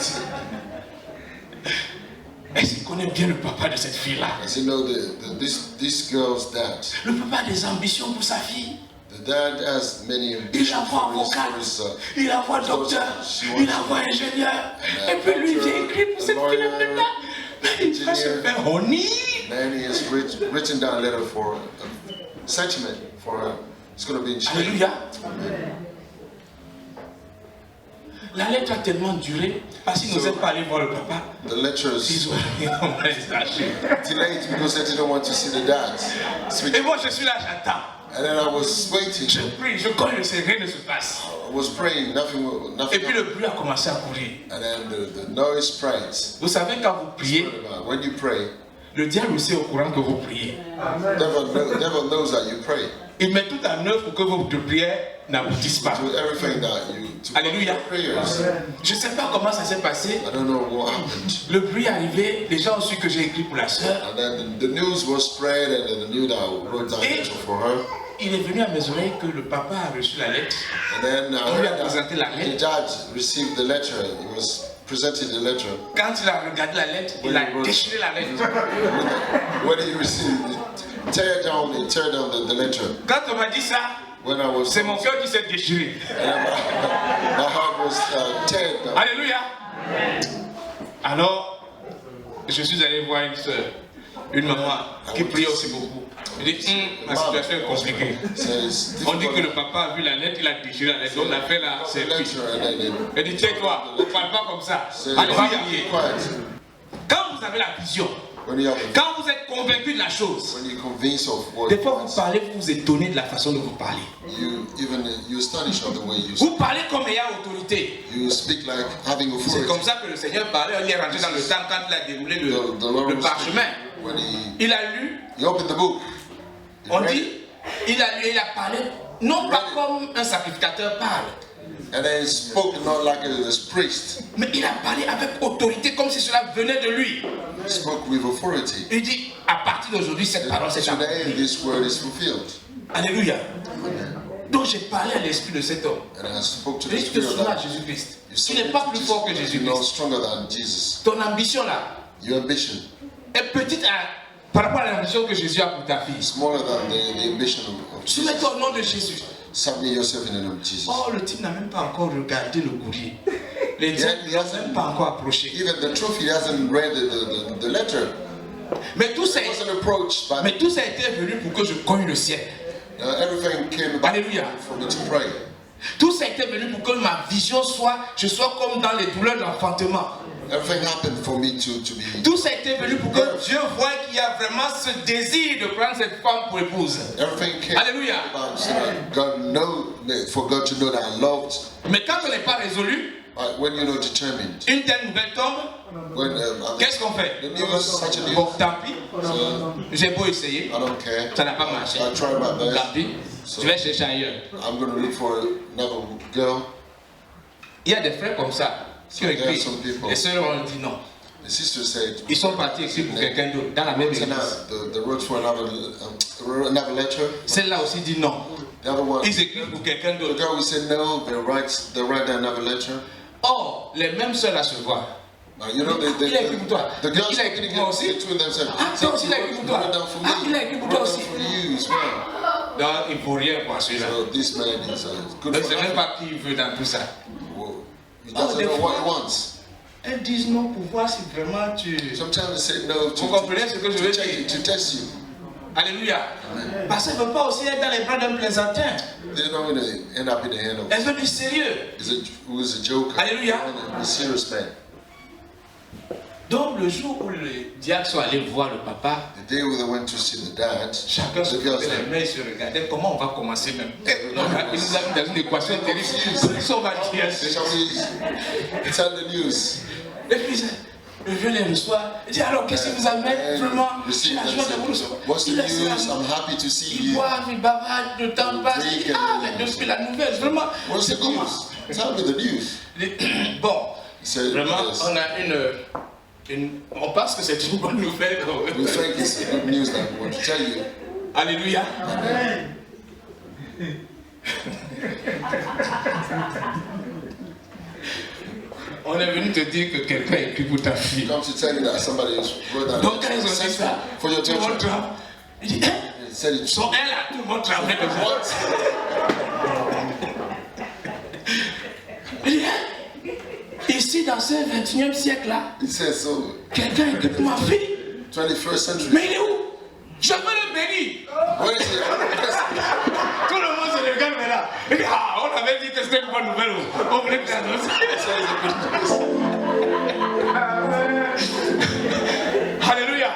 Est-ce qu'il connaît bien le papa de cette fille-là? I said, no, this girl's dad. Le papa a des ambitions pour sa fille. The dad has many Il ambitions la voit for avocat, his il la voit docteur, il la voit ingénieur. Et puis lui, il vient écrire pour cette fille-là maintenant. Mais il va se faire honnir. Then he has written down a letter for a sentiment for her. It's going to be in Chinese. Alléluia. La lettre a tellement duré parce qu'ils n'osaient pas aller voir le papa. The lectures Ils ont delayed because they didn't want to see the dad. Et moi je suis là, j'attends. And then I was waiting. Je prie, je cogne le rien ne se passe. I was praying, nothing Et puis le happened. bruit a commencé à courir. And then the noise spreads. Vous savez, quand vous priez, When you pray, le diable aussi est au courant que vous priez. devil knows that you pray. Il met tout en œuvre pour que vos prières n'aboutissent pas. Do everything that you to Alléluia. prayers. Je ne sais pas comment ça s'est passé. I don't know what happened. Le bruit est arrivé, les gens ont su que j'ai écrit pour la sœur. And then the news was spread, and then the news that I wrote down Et letter for her. il est venu à mes oreilles que le papa a reçu la lettre. And then On lui a heard présenté la that lettre. the dad received the letter. He was presented the letter. Quand il a regardé la lettre, il a déchiré la lettre. When he received it, tear down the letter. Quand on m'a dit ça, When I was, c'est mon cœur qui s'est déchiré. my heart was teared down. Alléluia. Alors, je suis allé voir une soeur, une maman qui priait aussi beaucoup. Je dis, ma situation est compliquée. On dit que le papa a vu la lettre, il a déchiré la lettre. Donc l'affaire là, c'est lui. Elle dit, tais-toi, ne parle pas comme ça. Alléluia. Quand vous avez la vision, quand vous êtes convaincu de la chose, When you're convinced of what des fois vous parlez, vous vous étonnez de la façon dont vous parlez. you astonish of the way you Vous parlez comme ayant autorité. you speak like having C'est authority. comme ça que le Seigneur parlait, on y est rentré dans le temps quand il a déroulé le parchemin. When Il a lu, he opened the book, on dit, il a lu et il a parlé, non pas comme un sacrificateur parle, and then he spoke not like a priest. mais il a parlé avec autorité comme si cela venait de lui. He spoke with authority. Il dit, à partir d'aujourd'hui, cette parole s'est Today, accomplie. this word is fulfilled. Alléluia. Donc j'ai parlé à l'esprit de cet homme. And I spoke to Je the dis, tu te spirit souviens à that Jésus-Christ. you Tu n'es pas plus fort que you're not Jésus-Christ. stronger than Jesus. Ton ambition là Your ambition est petite par rapport à l'ambition que Jésus a pour ta fille. is smaller than the ambition of Jesus. Soumets-toi au nom de Jésus. Submit yourself in the name of Jesus. Oh, le type n'a même pas encore regardé le courrier. Les diables ne l'ont même pas encore approché. Even the truth, he hasn't read the letter. Mais tout, ça, He wasn't approached by mais tout ça a été venu pour que je cogne le ciel. everything came about Alléluia. for me to pray. Tout ça a été venu pour que ma vision soit, je sois comme dans les douleurs d'enfantement. Everything happened for me to be. Tout ça a été venu pour que Dieu voie qu'il y a vraiment ce désir de prendre cette femme pour épouse. Everything came Alléluia. about so that for God to know that I loved. Mais quand on n'est pas résolu, When you're not determined, une telle nouvelle tombe, when qu'est-ce qu'on fait? the news, such a news, Bon, tant pis. so J'ai beau essayer, I don't care. ça n'a pas marché. I tried my Tant best. pis. Je vais chercher ailleurs. I'm going to look for another girl. Il y a des frères comme ça qui ont There are écrit. some people. Les sœurs ont dit non. The sister said, Ils sont partis écrire pour quelqu'un d'autre dans la même église. the wrote for another letter. Celle-là aussi dit non. The other one, Ils écrivent pour quelqu'un the d'autre. girl who said no, they write down another letter. Or, les mêmes sœurs là se voient. You know, Il a écrit pour toi. the girls Il a écrit pour moi aussi. between themselves. Ah, toi aussi, il a écrit pour toi. Wrote down for me. Ah, il a écrit pour toi Wrote aussi. down for you as well. Donc, il ne faut rien pour celui-là. So this man is good Donc, for c'est même nothing. pas qui il veut dans tout ça. Well, he doesn't des know fois- what he wants. Elles disent non pour voir si vraiment tu... Sometimes they say no Vous comprenez ce que je veux dire? to test you. Alléluia. Parce qu'elles ne veulent pas aussi être dans les bras d'un plaisantin. They don't want to end up in the hand of Elles veulent du sérieux. who is a joker. Alléluia. A serious man. Donc, le jour où les diacres sont allés voir le papa, The day when they went to see the dad, chacun se the girl frottait les said, mains et se regardait. Comment on va commencer même? Il nous a mis dans une équation terrible. Comment on va dire? shall we tell the news? Et puis, le vieux les reçoit. Il dit alors, qu'est-ce qui vous amène? Vraiment, j'ai la joie de vous recevoir. What's the Il laisse la news? I'm happy to see ils you. boivent, ils bavardent, le temps passe. Il dit, ah, mais depuis la nouvelle, vraiment, What's c'est the comment? news? Tell me the news. Il dit, bon, He said, vraiment, yes. on a on pense que c'est une bonne nouvelle. We think it's the good news that we want to tell you. Alléluia. On est venu te dire que quelqu'un a écrit pour ta fille. Come to tell you that somebody has wrote down Donc quand ils ont dit ça, for your tout le monde children. tremble. Il dit, hein? He said it. Son elle là, tout le monde tremblait comme ça. What? Il dit, hein? Ici dans ce 21e siècle-là, He says, so, quelqu'un écoute ma fille, 21st century. mais il est où? Je veux le bénir. Where is it? Tout le monde se regarde maintenant. Il dit, ah, on avait dit que c'était une bonne nouvelle. On voulait que ça annonce. Alléluia.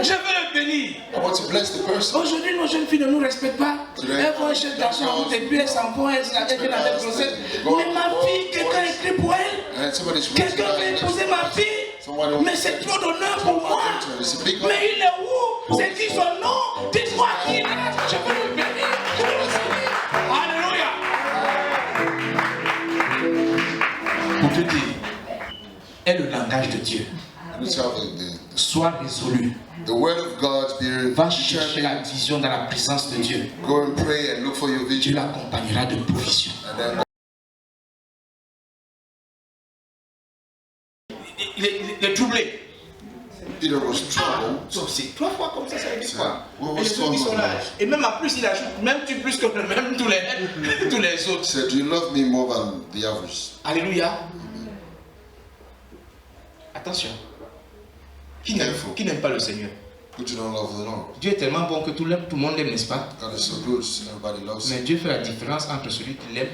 Je veux le bénir. I want to bless the person. Aujourd'hui, nos jeunes filles ne nous respectent pas. Elles vont chez le garçon, et puis elles s'en vont, elles sont avec la grossesse. Mais ma fille, quelqu'un écrit pour elle. And somebody's Quelqu'un veut épouser ma fille. Mais c'est trop d'honneur pour moi. Mais il est où? C'est qui son nom? Dites-moi qui il est. Je veux le bénir. Je veux le bénir. Alléluia. Pour te dire, est le langage de Dieu. Sois résolu. The word of God, be Va chercher la vision dans la puissance de Dieu. Go and pray and look for your Dieu vision. l'accompagnera de provision. And then Il est troublé. Peter was troubled. Donc c'est 3 fois comme ça veut dire quoi? What Et was les autres qui sont going là. on? Et même en plus, il ajoute, même tu plus que même tous les autres. He said, do you love me more than the others? Alléluia. Attention. Qui n'aime pas le Seigneur? Who do not love the Lord? Dieu est tellement bon que tout le monde l'aime, n'est-ce pas? God is so good, everybody loves Mais him. Dieu fait la différence entre celui qui l'aime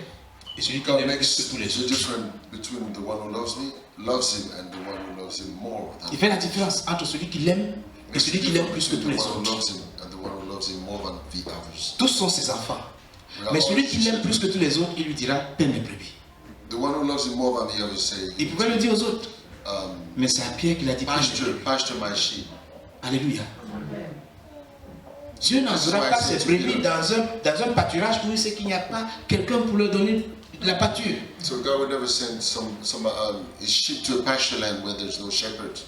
et celui qui God l'aime makes plus que tous les the autres. difference between the one who loves me, loves him, and the one who loves him more than Il fait la différence entre celui qui l'aime et celui qui l'aime plus que tous les the one who autres. loves him and the one who loves him more than the others. Tous sont ses enfants. We are Mais all celui qui his l'aime plus children. que tous les autres, il lui dira, paie mes brebis. The one who loves him more than the others say, Il pouvait le dire aux autres. Mais c'est à Pierre qu'il a dit, pasture my sheep. Alléluia. Dieu n'enverra pas ses brebis dans un pâturage où il sait qu'il n'y a pas quelqu'un pour leur donner la pâture. So God would never send his sheep to a pasture land where there's no shepherd.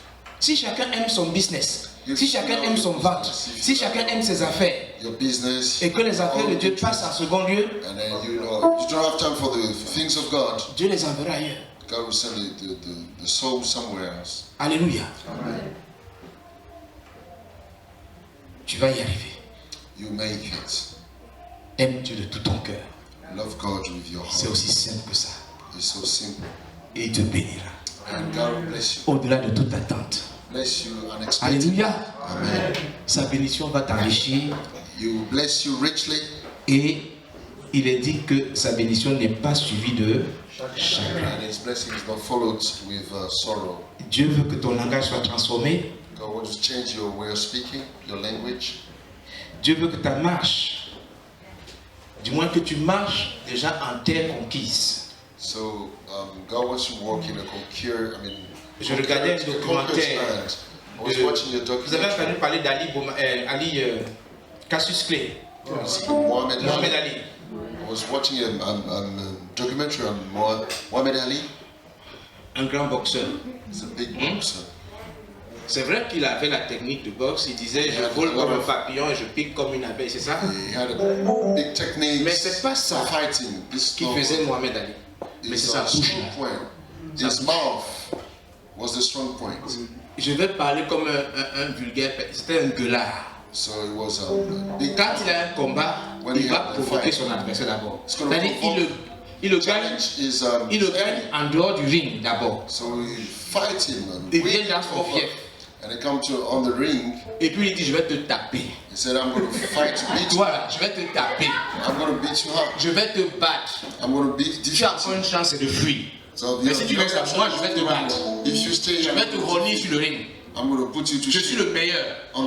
Si chacun aime son business, si chacun aime son ventre, si chacun aime ses affaires, Your business, et que les affaires de Dieu passent en second lieu, and then you don't have time for the things of God. Dieu les enverra ailleurs. God will send the soul somewhere else. Alléluia. Tu vas y arriver. You make it. Aime Dieu de tout ton cœur. Love God with your C'est heart. aussi simple que ça. It's so simple. Et il te bénira. And God will bless you. Au-delà de toute attente. Bless you unexpectedly. Alléluia. Amen. Sa bénédiction va t'enrichir. He will bless you richly. Et il est dit que sa bénédiction n'est pas suivie de chagrin. And his blessing is not followed with sorrow. Dieu veut que ton langage soit transformé. God wants to change your way of speaking, your language. Dieu veut que ta marche, du moins que tu marches déjà en terre conquise. So God wants you to walk in a Je regardais un documentaire. I was watching your Vous avez documentary. entendu parler d'Ali Cassius Clay, Muhammad Mohamed Ali. Ali. I was watching a documentary on Muhammad Ali. Un grand boxeur. He's a big boxer. C'est vrai qu'il avait la technique de boxe. Il disait je vole comme un papillon et je pique comme une abeille, c'est ça? He had a big technique Mais c'est pas ça for fighting. This qui faisait Mohamed Ali. Mais c'est sa bouche strong là. point. His mouth was the strong point. Je vais parler comme un vulgaire. C'était un gueulard. So it was a big. Quand il a un combat, il va provoquer son adversaire d'abord. C'est-à-dire il le gagne. Il le gagne en dehors du ring d'abord. So we fight him and Il win vient dans son over. fief. And they come on the ring. Et puis il dit je vais te taper. He said, I'm going to fight to beat you. Toi là, je vais te taper. I'm going to beat you up. Je vais te battre. I'm going to beat Tu as you. une chance de fuir. So Mais si tu veux ça, moi je vais te battre. If you stay Je here, vais te voler sur le ring. I'm going to put you to Je suis le meilleur.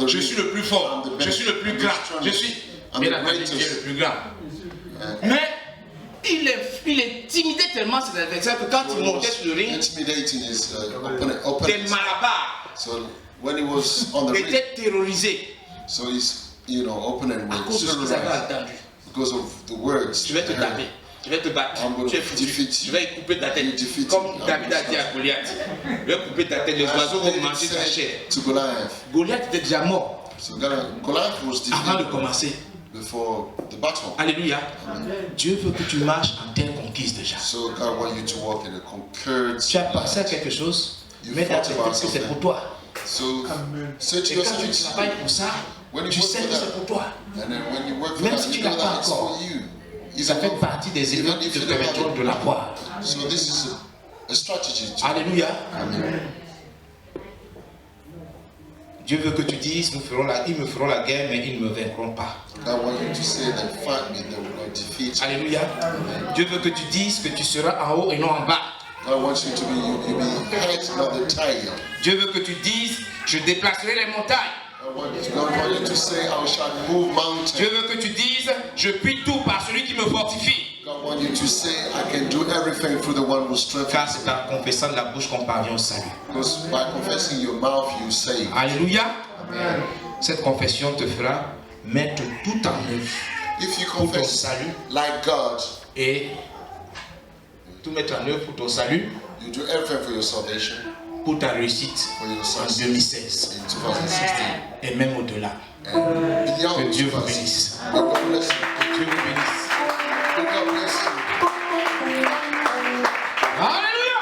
Je suis le plus fort. Je suis le plus grand. Je suis. Bien entendu, tu es le plus grand. Mais il est timidé tellement ses adversaires que quand il montait sur le ring, intimidating his des opponent. marabas So when he was on the ring, étaient terrorisés so his opponent à was cause de ce qu'ils avaient terrorized entendu. because of the words. Je vais te taper. Je vais te battre. I'm going Tu es to foutu. defeat Je vais couper ta tête. defeat Comme you. David a dit à Goliath. Je vais couper ta tête. Les oiseaux vont manger ta chair. To Goliath. Goliath était déjà mort So Goliath was avant de defeated commencer. before the battle. Alléluia. Dieu veut que tu marches en terre conquise déjà. So God wants you to walk in a conquered Tu as pensé à land. quelque chose, You mais dans thought tes about têtes que c'est something. pour toi. So say to Et quand tu yourself, travailles pour ça, when you tu work sais for que c'est that, pour toi. and then when you work for Même that, si tu you l'as know pas that it's encore, for you. Ça fait partie des éléments qui te permettront de l'avoir. So this is a strategy to. Alléluia. Amen. Dieu veut que tu dises, ils me feront la guerre, mais ils ne me vaincront pas. God wants you to say that fight me, they will not defeat me. Alléluia. Dieu veut que tu dises que tu seras en haut et non en bas. God wants you to be, you be head, not the tail. Dieu veut que tu dises, je déplacerai les montagnes. God wants you to say, I shall move mountains. Dieu veut que tu dises, je puis tout par celui qui me fortifie. God wants you to say, I can do everything through the one who Car strengthens c'est en confessant de la bouche qu'on parvient au salut. Because by confessing your mouth, you say. Alléluia. Amen. Cette confession te fera mettre tout en œuvre If you pour ton confess salut like God, et tout mettre en œuvre pour ton salut, you do everything for your salvation, pour ta réussite for your en success 2016 in 2016. et même au-delà. And Que beyond Dieu vous 2016. bénisse. May God bless you. Que Dieu vous bénisse. May God bless you. Alléluia.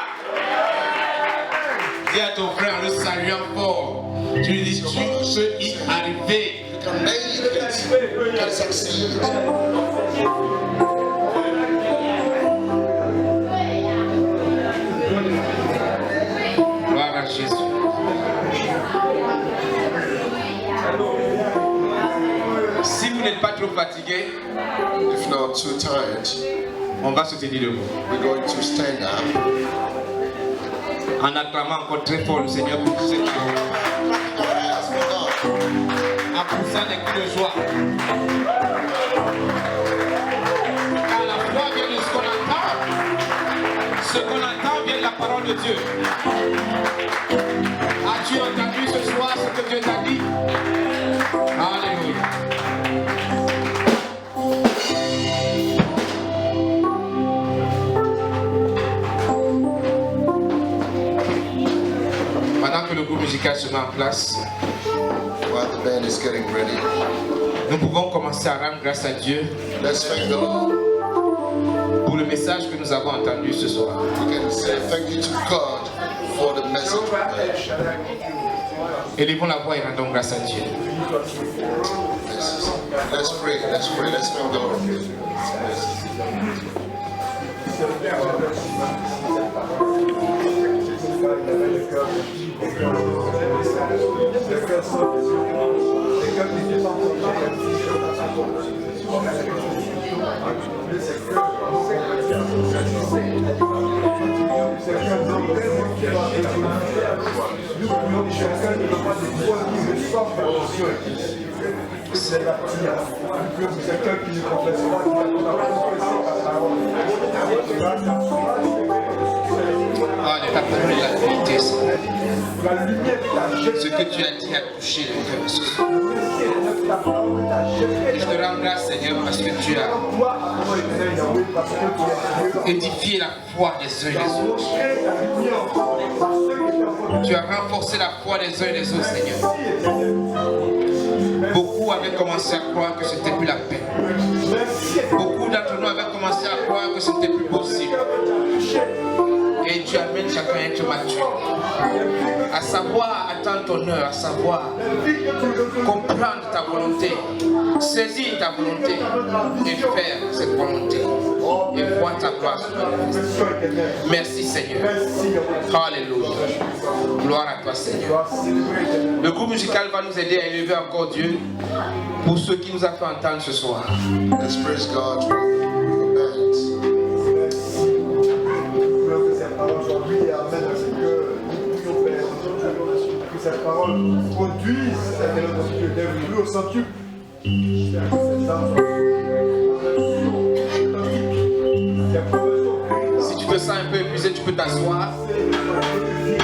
Dis à ton frère en le saluant fort. Tu lui dis, tu peux y arriver. You can make it. You can succeed. Gloire à Jésus. Si vous n'êtes pas trop fatigué, If not too tired, on va se tenir debout. we're going to stand up. En acclamant encore très fort le Seigneur pour tout ce qu'il fait. Clapping our hands for God. En poussant des cris de joie. Car la foi vient de ce qu'on entend. Ce qu'on entend vient de la parole de Dieu. As-tu entendu ce soir ce que Dieu t'a dit? Alléluia. Pendant que le groupe musical se met en place, While the band is getting ready, nous pouvons commencer à rendre grâce à Dieu let's thank the Lord. pour le message que nous avons entendu ce soir. We can say thank you to God for the message. Élevons la voix et rendons grâce à Dieu. Let's pray. Let's pray. Let's thank the Lord. Quelqu'un qui ne confesse pas, qui a confessé sa parole. Ah, ne pas parler la vérité, Seigneur. La lumière t'a jeté. Ce que tu as dit a touché le cœur ce soir. Ta parole t'a jeté. Je te rends grâce, Seigneur, parce que tu as Toi, avant l'éternel Yahweh, parce que tu es édifié la foi des uns et des autres. montré ta lumière à ceux qui t'ont Tu as renforcé la foi des uns et des autres, Seigneur. Beaucoup avaient commencé à croire que c'était plus la peine. Beaucoup d'entre nous avaient commencé à croire que c'était plus possible. Et tu amènes chacun à être mature, à savoir attendre ton heure, à savoir comprendre ta volonté, saisir ta volonté et faire cette volonté et voir ta gloire se manifester. Merci Seigneur. Alléluia. Gloire à toi Seigneur. Le groupe musical va nous aider à élever encore Dieu pour ce qui nous a fait entendre ce soir. Let's praise God for the band. Aujourd'hui et Amen, parce que nous prions Père, que cette parole produise cette élève dans Dieu, d'être au centuple. Si tu te sens un peu épuisé, tu peux t'asseoir. Amen.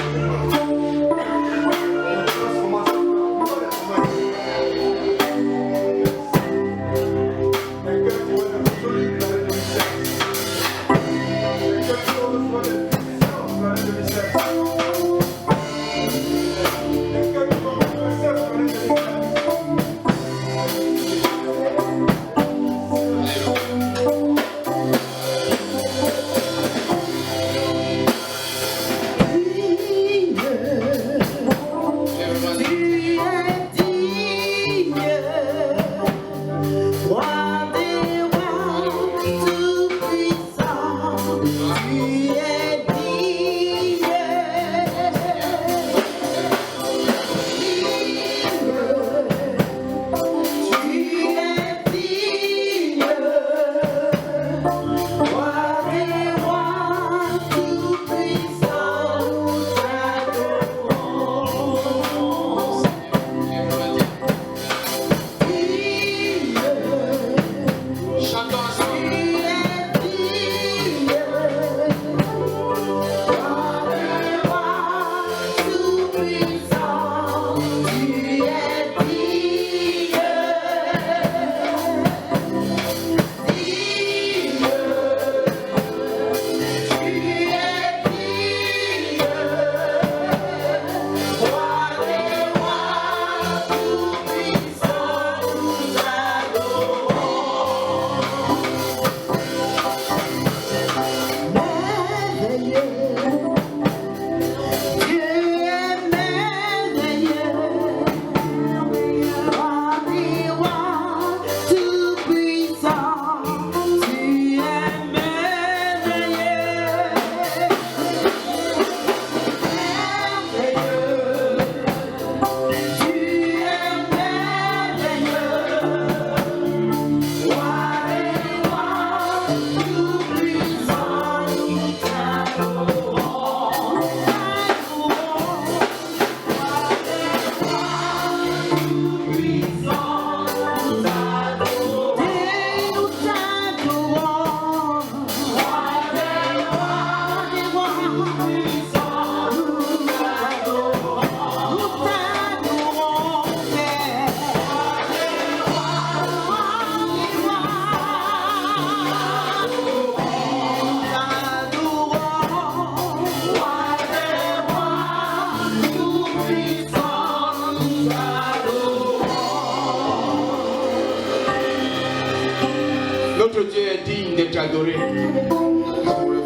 t'adorer.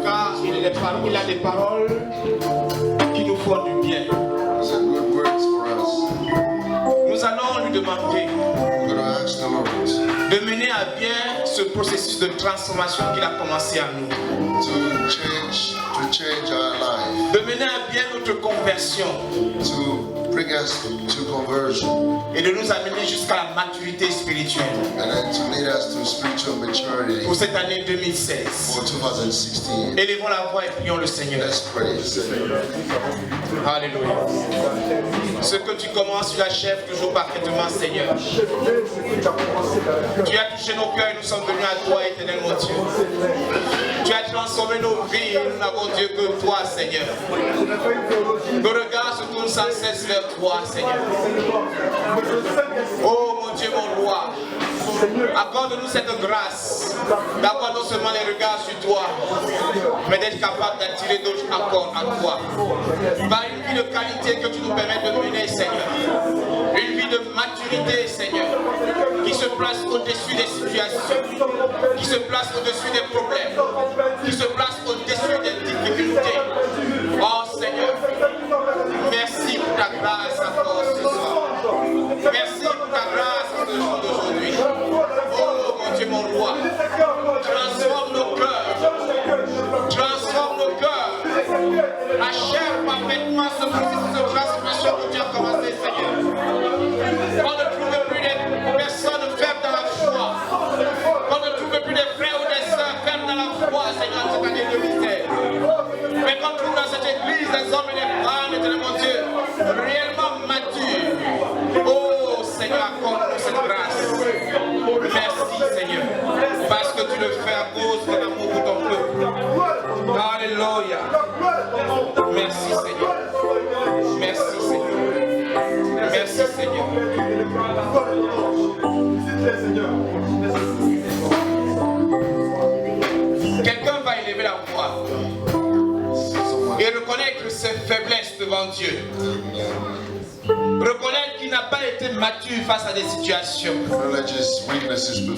Car il a des paroles qui nous font du bien. Nous allons lui demander de mener à bien ce processus de transformation qu'il a commencé à nous. De mener à bien notre conversion. Bring us to conversion. Et de nous amener jusqu'à la maturité spirituelle. And then to lead us to spiritual maturity. Pour cette année 2016. For 2016. Élevons la voix et prions le Seigneur. Let's pray. Alléluia. Ce que tu commences, tu l'achèves toujours parfaitement, Seigneur. Tu as touché nos cœurs et nous sommes venus à toi, éternel mon Dieu. Tu as transformé nos vies et nous n'avons Dieu que toi, Seigneur. Nos regards se tournent sans cesse vers toi, Seigneur. Oh mon Dieu, mon roi, accorde-nous cette grâce d'avoir non seulement les regards sur toi, mais d'être capable d'attirer d'autres encore à toi. Par une vie de qualité que tu nous permets de mener, Seigneur. Une vie de maturité, Seigneur, qui se place au-dessus des situations, qui se place au-dessus des problèmes, qui se place au-dessus des difficultés. Oh Seigneur, merci pour ta grâce encore ce soir. Merci pour ta grâce ce jour d'aujourd'hui. Oh mon Dieu, mon roi, transforme nos cœurs. Transforme nos cœurs. Achève parfaitement ce processus de transformation que tu as commencé, Seigneur. On ne trouve plus des personnes faibles dans la foi. On ne trouve plus des frères ou des sœurs faibles dans la foi, Seigneur, cette année 2016. Mais qu'on trouve dans cette église des hommes et des femmes, éternel mon Dieu, réellement matures. Oh Seigneur, accorde-nous cette grâce. Merci Seigneur, parce que tu le fais à cause de l'amour pour ton peuple. Alléluia. Merci Seigneur. Merci Seigneur. Merci Seigneur. Quelqu'un va élever la voix et reconnaître ses faiblesses devant Dieu. Reconnaître qu'il n'a pas été mature face à des situations.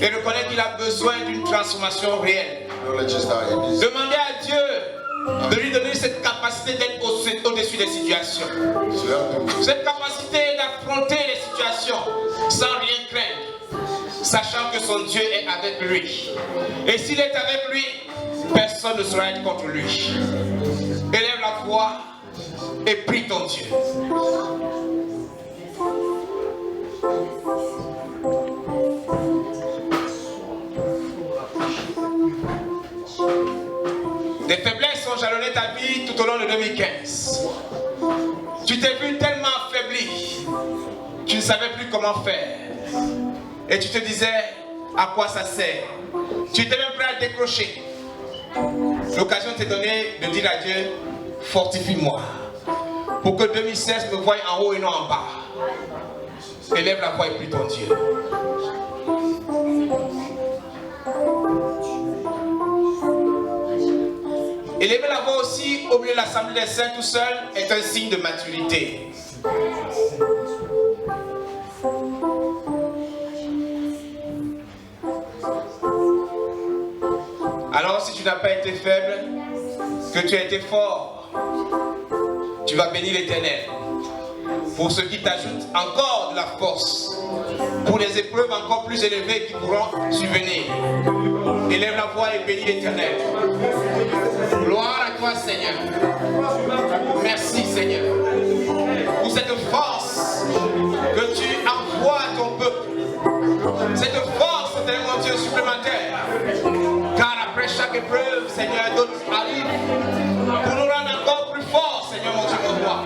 Et reconnaître qu'il a besoin d'une transformation réelle. Demandez à Dieu de lui donner cette capacité d'être au-dessus des situations. Cette capacité d'affronter les situations sans rien craindre, sachant que son Dieu est avec lui. Et s'il est avec lui, personne ne sera être contre lui. Élève la voix et prie ton Dieu. Des faiblesses ont jalonné ta vie tout au long de 2015. Tu t'es vu tellement affaibli, tu ne savais plus comment faire. Et tu te disais à quoi ça sert. Tu étais même prêt à décrocher. L'occasion t'est donnée de dire à Dieu, fortifie-moi, pour que 2016 me voie en haut et non en bas. Élève la voix et prie ton Dieu. Élever la voix aussi au milieu de l'assemblée des saints tout seul est un signe de maturité. Alors si tu n'as pas été faible, que tu as été fort, tu vas bénir l'Éternel. Pour ceux qui t'ajoutent encore de la force, pour les épreuves encore plus élevées qui pourront subvenir. Élève la voix et bénis l'Éternel. Gloire à toi Seigneur. Merci Seigneur pour cette force que tu envoies à ton peuple. Cette force est mon Dieu supplémentaire. Car après chaque épreuve, Seigneur, d'autres arrivent pour nous rendre encore plus forts, Seigneur mon Dieu, mon roi.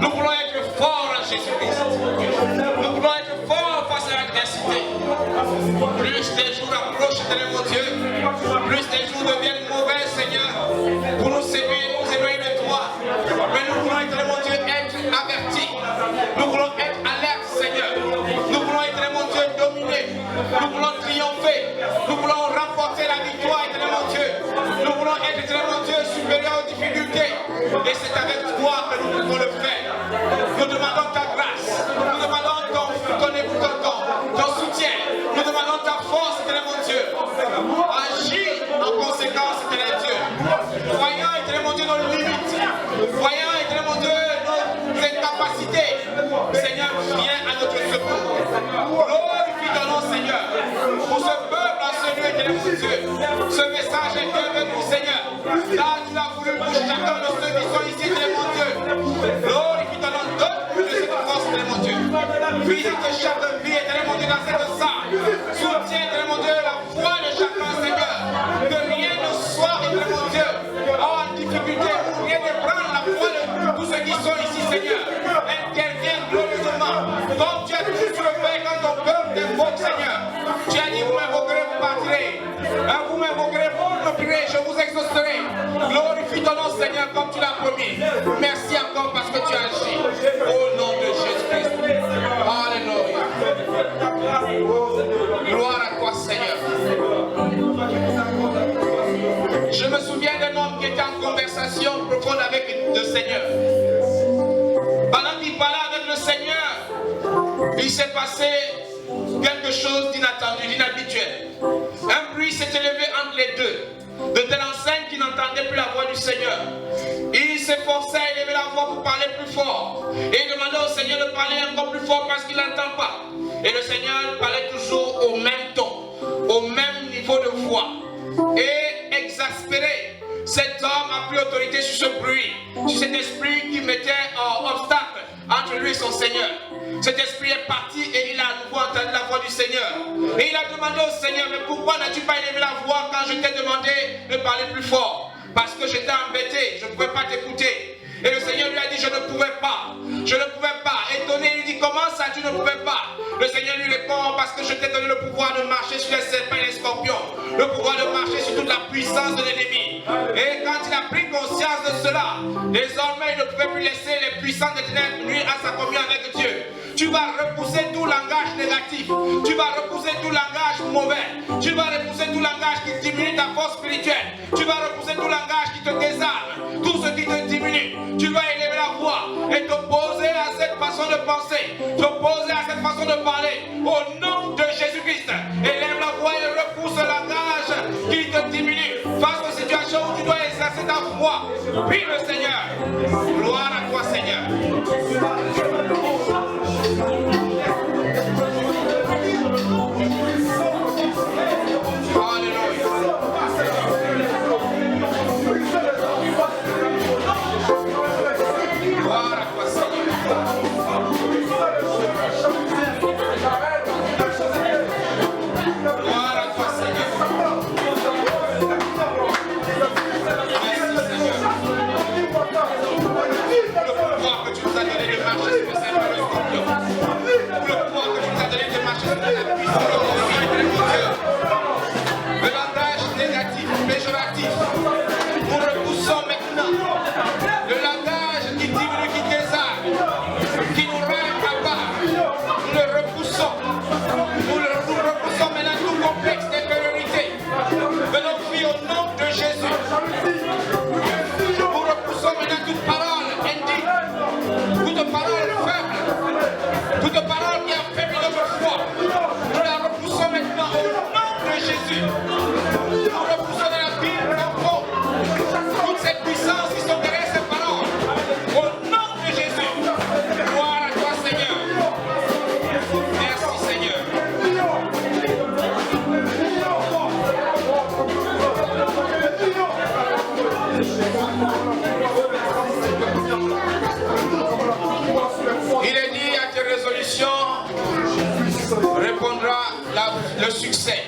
Nous voulons être forts en Jésus-Christ. Nous voulons être forts face à l'adversité. Plus les jours approchent, Seigneur mon Dieu, plus les jours deviennent mauvais, Seigneur, pour nous séduire, nous éloigner de toi. Mais nous voulons, Seigneur mon Dieu, être avertis. Nous voulons être alertes, Seigneur. Nous voulons, Seigneur mon Dieu, dominer. Nous voulons triompher. Nous voulons remporter la victoire, Seigneur mon Dieu. Nous voulons être, Seigneur mon Dieu, supérieurs aux difficultés. Et c'est avec toi que nous pouvons le faire. Nous demandons ta grâce. Nous demandons ton soutien. Nous demandons ta force, Seigneur mon Dieu. Agis conséquences, éternel Dieu. Voyant, éternel mon Dieu, nos limites. Voyant, éternel mon Dieu, nos incapacités. Seigneur, viens à notre secours. Glorifie ton nom, Seigneur. Pour ce peuple en ce lieu, éternel mon Dieu. Ce message est bienvenu, Seigneur. Là, tu l'as voulu pour chacun de ceux qui sont ici, éternel mon Dieu. Glorifie ton nom. Donne-nous de cette force, éternel mon Dieu. Visite chaque vie, éternel mon Dieu, dans cette salle. Soutiens, éternel mon Dieu, la foi de chacun, Seigneur. Que rien ne soit, éternel mon Dieu, en difficulté, ou rien ne prendre la foi de tous ceux qui sont ici, Seigneur. Interviens glorieusement. Comme tu as toujours fait quand ton peuple t'invoque, Seigneur. Tu as dit, vous m'invoquerez, vous partirez. Vous m'invoquerez, vous me prierez, je vous exaucerai. Glorifie ton nom, Seigneur, comme tu l'as promis. Merci encore parce que tu as agi. Au nom de Jésus-Christ. Alléluia. Gloire à toi, Seigneur. Je me souviens d'un homme qui était en conversation profonde avec le Seigneur. Pendant qu'il parlait avec le Seigneur, il s'est passé quelque chose d'inattendu, d'inhabituel. Un bruit s'est élevé entre les deux, de telle enseigne qu'il n'entendait plus la voix du Seigneur. Il s'efforçait à élever la voix pour parler plus fort. Et il demandait au Seigneur de parler encore plus fort parce qu'il n'entend pas. Et le Seigneur parlait toujours au même ton, au même niveau de voix. Et exaspéré, cet homme a pris autorité sur ce bruit, sur cet esprit qui mettait en obstacle entre lui et son Seigneur. Cet esprit est parti et il a à nouveau entendu la voix du Seigneur. Et il a demandé au Seigneur, mais pourquoi n'as-tu pas élevé la voix quand je t'ai demandé de parler plus fort? Parce que j'étais embêté, je ne pouvais pas t'écouter. Et le Seigneur lui a dit, je ne pouvais pas. Je ne pouvais pas. Étonné, il lui dit, comment ça tu ne pouvais pas? Le Seigneur lui répond, parce que je t'ai donné le pouvoir de marcher sur les serpents et les scorpions. Le pouvoir de marcher sur toute la puissance de l'ennemi. Et quand il a pris conscience de cela, désormais il ne pouvait plus laisser les puissants des ténèbres nuire à sa communion avec Dieu. Tu vas repousser tout langage négatif. Tu vas repousser tout langage mauvais. Tu vas repousser tout langage qui diminue ta force spirituelle. Tu vas repousser tout langage qui te désarme. Tout ce qui te diminue. Tu vas élever la voix et t'opposer à cette façon de penser. T'opposer à cette façon de parler. Au nom de Jésus-Christ. Élève la voix et repousse le langage qui te diminue. Face aux situations où tu dois exercer ta foi. Prie le Seigneur. Gloire à toi, Seigneur. Le succès.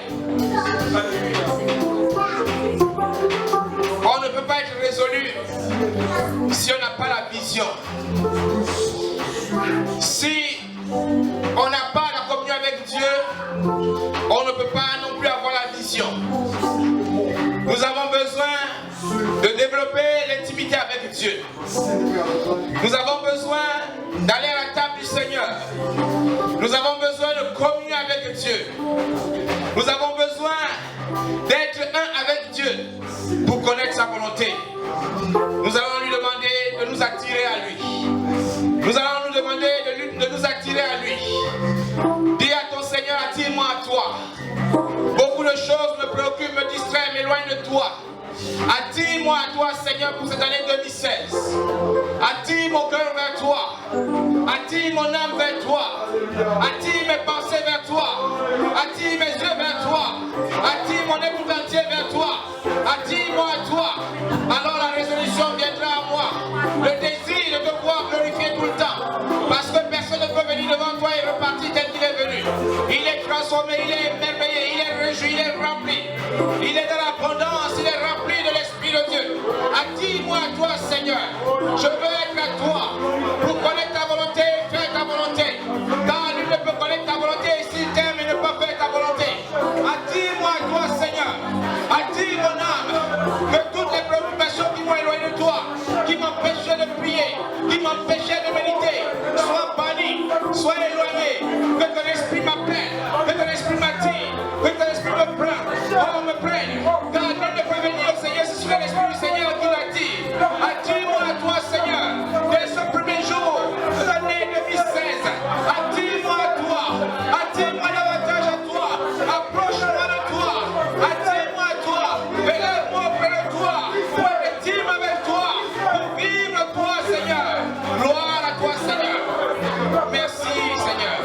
On ne peut pas être résolu si on n'a pas la vision. Si on n'a pas la communion avec Dieu, on ne peut pas non plus avoir la vision. Nous avons besoin de développer l'intimité avec Dieu. Nous avons besoin d'aller à la table du Seigneur. Nous avons besoin de communier avec Dieu. Nous avons besoin d'être un avec Dieu pour connaître sa volonté. Nous allons lui demander de nous attirer à lui. Nous allons nous demander de nous attirer à lui. Dis à ton Seigneur, attire-moi à toi. Beaucoup de choses me préoccupent, me distraient, m'éloignent de toi. Attire-moi à toi, Seigneur, pour cette année 2016. Attire mon cœur vers toi. Attire mon âme vers toi. Attire mes pensées vers toi. Attire mes yeux vers toi. Attire mon écoute entier vers toi. Attire-moi à toi. Alors la résolution viendra à moi. Le désir de te voir glorifier tout le temps. Parce que personne ne peut venir devant toi et repartir tel qu'il est venu. Il est transformé, il est émerveillé, il est réjoui, il est rempli. Il est dans l'abondance, il est rempli de l'Esprit de Dieu. Attire-moi à toi, Seigneur. Je veux être à toi pour connaître ta volonté et faire ta volonté. Car nul ne peut connaître ta volonté et s'il t'aime, il ne peut faire ta volonté. Attire-moi à toi, Seigneur. Attire mon âme. Que toutes les préoccupations qui m'ont éloigné de toi, qui m'empêchaient de prier, qui m'empêchaient de méditer, soient bannies, soient éloignées. Que ton esprit m'appelle, que ton esprit m'attire, que ton esprit me prenne. Oh, me prenne. Car nul ne peut venir au Seigneur si c'est l'Esprit du Seigneur qui l'attire. Attire-moi à toi, Seigneur, dès ce premier jour de l'année 2016. Attire-moi à toi. Attire-moi davantage à toi. Approche-moi de toi. Attire-moi à toi. Élève-moi auprès de toi. Pour être intime avec toi. Pour vivre toi, Seigneur. Gloire à toi, Seigneur. Merci, Seigneur.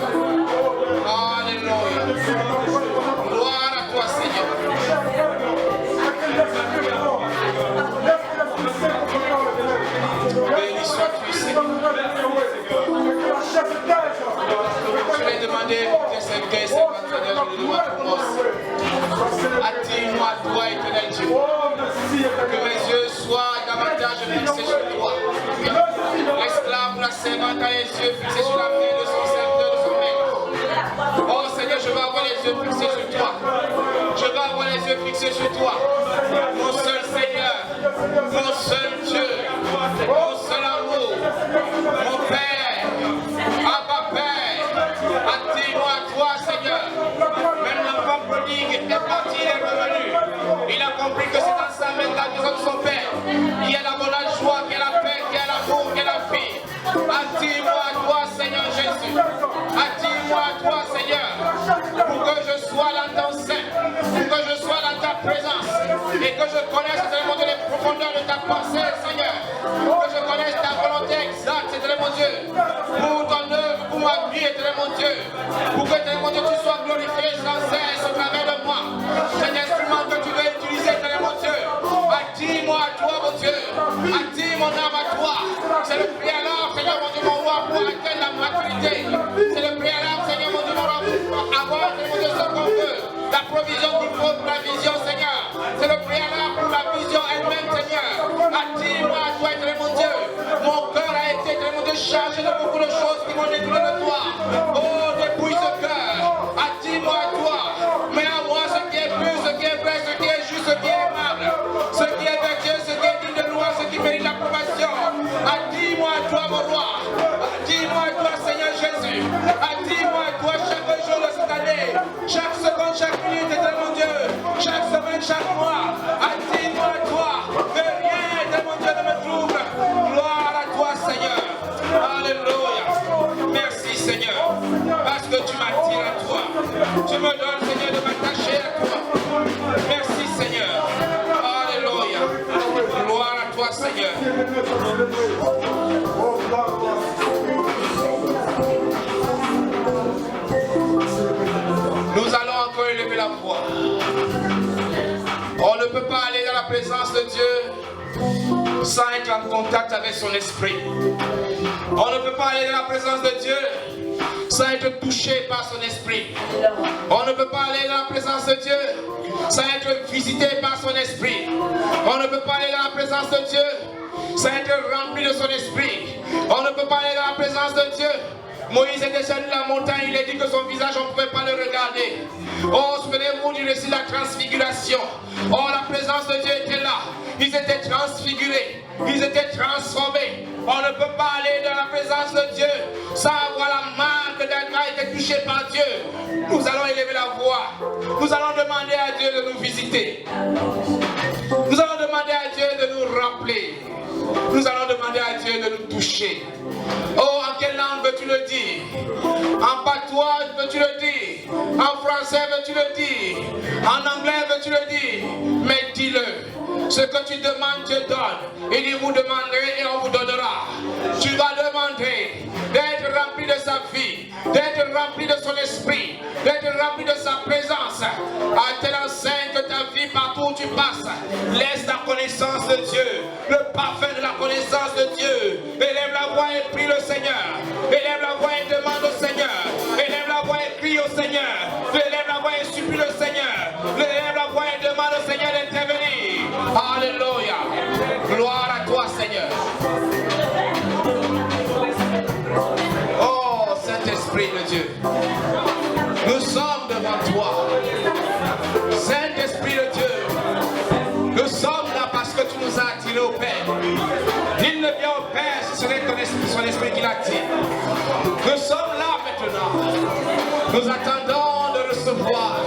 Alléluia. Gloire à toi, Seigneur. Béni sois-tu, Seigneur. Je l'ai demandé pour tes serviteurs et serviteurs, Seigneur, je le demande pour moi aussi. Attire-moi à toi, éternel Dieu. Que mes yeux soient davantage fixés sur toi. L'esclave, la servante a les yeux fixés sur la vie de son serviteur, de son maître. Oh Seigneur, je vais avoir les yeux fixés sur toi. Je vais avoir les yeux fixés sur toi. Mon seul Seigneur, mon seul Dieu, mon seul amour, mon Père, Abba Père, attire-moi à toi, Seigneur. Même l'enfant prodigue est parti, il est revenu. Il a compris que c'est dans sa main la maison de son Père. Il y a la bonne joie, qu'il y a la paix, qu'il y a l'amour, qu'il y a la vie. Attire-moi à toi, Seigneur Jésus. Attire-moi à toi, Seigneur, pour que je sois dans ton sein, pour que je sois dans ta présence et que je connaisse les profondeurs de ta pensée, Seigneur. Pour que je connaisse ta volonté exacte, c'est mon Dieu. Pour ton œuvre, pour ma vie, c'est mon Dieu. Pour que, mon Dieu, tu sois glorifié sans cesse au travers de moi. C'est l'instrument que tu veux utiliser, mon Dieu. Attire-moi à toi, mon Dieu. Attire mon âme à toi. C'est le préalable, Seigneur, mon Dieu, mon roi, pour atteindre la maturité. C'est le préalable, Seigneur, mon Dieu, mon roi, pour avoir, mon Dieu, ce qu'on veut. La provision qu'il faut pour la vision, Seigneur. C'est le préalable pour la vision elle-même, Seigneur. Attire-moi à toi, mon Dieu. Mon cœur a été, mon Dieu, chargé de beaucoup de choses qui m'ont détourné de toi. Oh, dépouille ce cœur. Attire-moi à toi. Mets à moi ce qui est pur, ce qui est vrai, ce qui est juste, ce qui est aimable. Ce qui est vertueux, ce qui est digne de loi, ce qui mérite l'approbation. Attire-moi à toi, mon roi. Attire-moi à toi, Seigneur Jésus. Attire-moi à toi chaque jour de cette année. Chaque seconde, chaque minute, mon Dieu. Chaque semaine, chaque mois. Attire-moi à toi. Que rien, mon Dieu, ne me trouble. Gloire à toi, Seigneur. Alléluia. Merci, Seigneur. Parce que tu m'attires à toi. Tu me donnes, Seigneur, de m'attacher à toi. Merci, Seigneur. Alléluia. Gloire à toi, Seigneur. Nous allons encore élever la voix. On ne peut pas aller dans la présence de Dieu sans être en contact avec son esprit. On ne peut pas aller dans la présence de Dieu sans être touché par son esprit. On ne peut pas aller dans la présence de Dieu sans être visité par son esprit. On ne peut pas aller dans la présence de Dieu sans être rempli de son esprit. On ne peut pas aller dans la présence de Dieu. Moïse est descendu de la montagne, il a dit que son visage, on ne pouvait pas le regarder. Oh, souvenez-vous du récit de la transfiguration. Oh, la présence de Dieu était là. Ils étaient transfigurés, ils étaient transformés. On ne peut pas aller dans la présence de Dieu sans avoir la marque d'un qui a été touché par Dieu. Nous allons élever la voix. Nous allons demander à Dieu de nous visiter. Nous allons demander à Dieu de nous rappeler. Nous allons demander à Dieu de nous toucher. Oh, en quelle langue veux-tu le dire? En patois veux-tu le dire? En français veux-tu le dire? En anglais veux-tu le dire? Mais dis-le. Ce que tu demandes, Dieu donne. Il dit, vous demanderez et on vous donnera. Tu vas demander d'être rempli de sa vie, d'être rempli de son esprit, d'être rempli de sa présence. À telle enseigne que ta vie, partout où tu passes, laisse la connaissance de Dieu, le parfum de la connaissance de Dieu. Élève la voix et prie le Seigneur. Élève la voix et demande au Seigneur. Élève la voix et crie au Seigneur. Élève la voix et supplie le Seigneur. Élève la voix et demande au Seigneur d'intervenir. Alléluia. Gloire à toi, Seigneur. Oh, Saint-Esprit de Dieu. Nous sommes devant toi. Saint-Esprit de Dieu. Nous sommes là parce que tu nous as attirés au Père. Il ne vient au Père si ce n'est son esprit qui l'attire. Nous sommes là maintenant. Nous attendons de recevoir.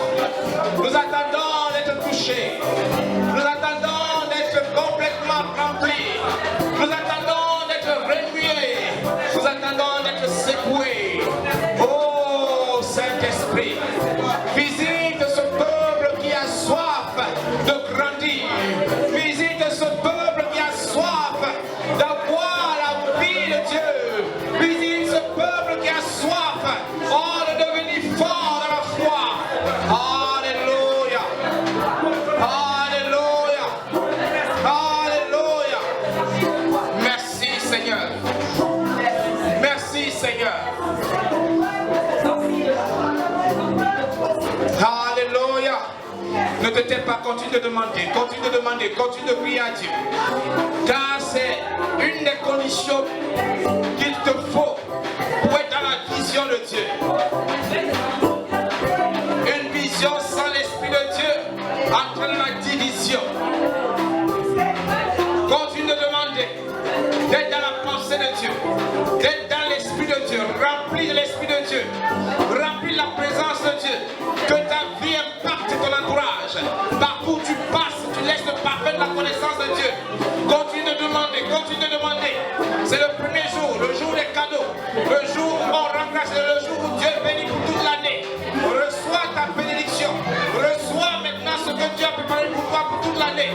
Nous attendons d'être touchés. Nous attendons d'être complètement remplis. Nous attendons d'être remués. Nous attendons d'être secoués. Oh Saint-Esprit, visite ce peuple qui a soif de grandir. Visite ce peuple qui a soif d'avoir la vie de Dieu. Visite ce peuple qui a soif de devenir fort dans la foi. Alléluia. Alléluia. Alléluia. Merci Seigneur. Merci Seigneur. Alléluia. Ne te tais pas, continue de demander, continue de demander, continue de prier à Dieu. Car c'est une des conditions qu'il te faut pour être dans la vision de Dieu. Une vision sans l'Esprit de Dieu entraîne la division. Continue de demander d'être dans la pensée de Dieu, d'être dans l'Esprit de Dieu, rempli de l'Esprit de Dieu, rempli de la présence de Dieu, que ta vie impacte ton entourage. Partout où tu passes, tu laisses le parfum de la connaissance de Dieu. Continue de demander, continue de demander. C'est le premier jour, le jour des cadeaux, le jour où on remplace, le jour où Dieu bénit pour toute l'année. Reçois ta bénédiction, reçois maintenant ce que Dieu a préparé pour toi pour toute l'année.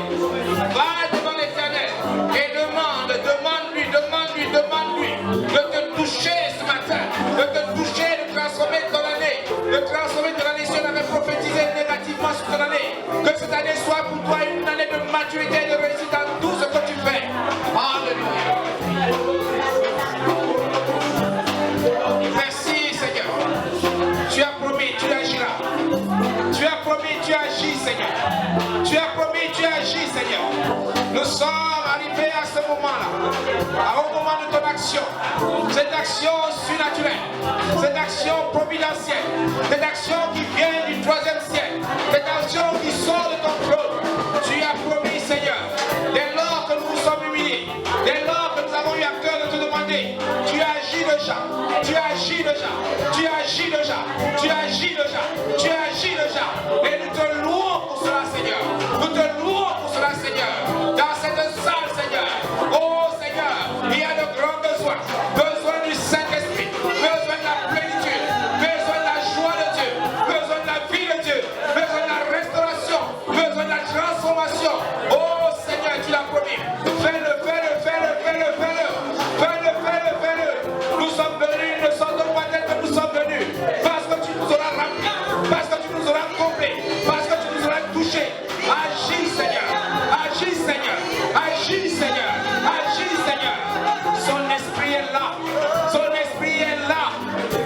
Va devant l'Éternel et demande-lui de te toucher ce matin, de te toucher, de transformer ton année, de transformer ton année si on avait prophétisé négativement sur ton année. Que cette année soit pour toi une année de maturité et de réussite dans tout ce que tu fais. Alléluia. Merci Seigneur. Tu as promis, tu agiras. Tu as promis, tu agis Seigneur. Tu as promis, tu agis Seigneur. Nous sommes arrivés à ce moment-là, au moment de ton action. Cette action surnaturelle, cette action providentielle, cette action qui vient du 3e siècle, cette action qui sort de ton trône. Tu as promis Seigneur, dès lors que nous sommes humiliés, dès lors que nous avons eu à cœur de te demander, tu agis déjà, tu agis déjà, tu agis déjà, tu agis déjà, tu agis déjà. Et nous te louons pour cela Seigneur, nous te louons pour cela Seigneur. Dans cette salle Seigneur, oh Seigneur, il y a de grands besoins, besoin du Saint-Esprit, besoin de la plénitude, besoin de la joie de Dieu, besoin de la vie de Dieu, besoin de la restauration, besoin de la transformation. Oh Seigneur, tu l'as promis, fais-le, fais-le, fais-le, fais-le, fais-le, fais-le, fais-le, fais-le. Nous sommes venus, ne sortons pas tel que nous sommes venus, parce que tu nous auras remplis, parce que tu nous auras comblés, parce que tu nous auras touchés. Agis Seigneur, agis Seigneur, agis Seigneur, agis Seigneur. Son esprit est là, son esprit est là.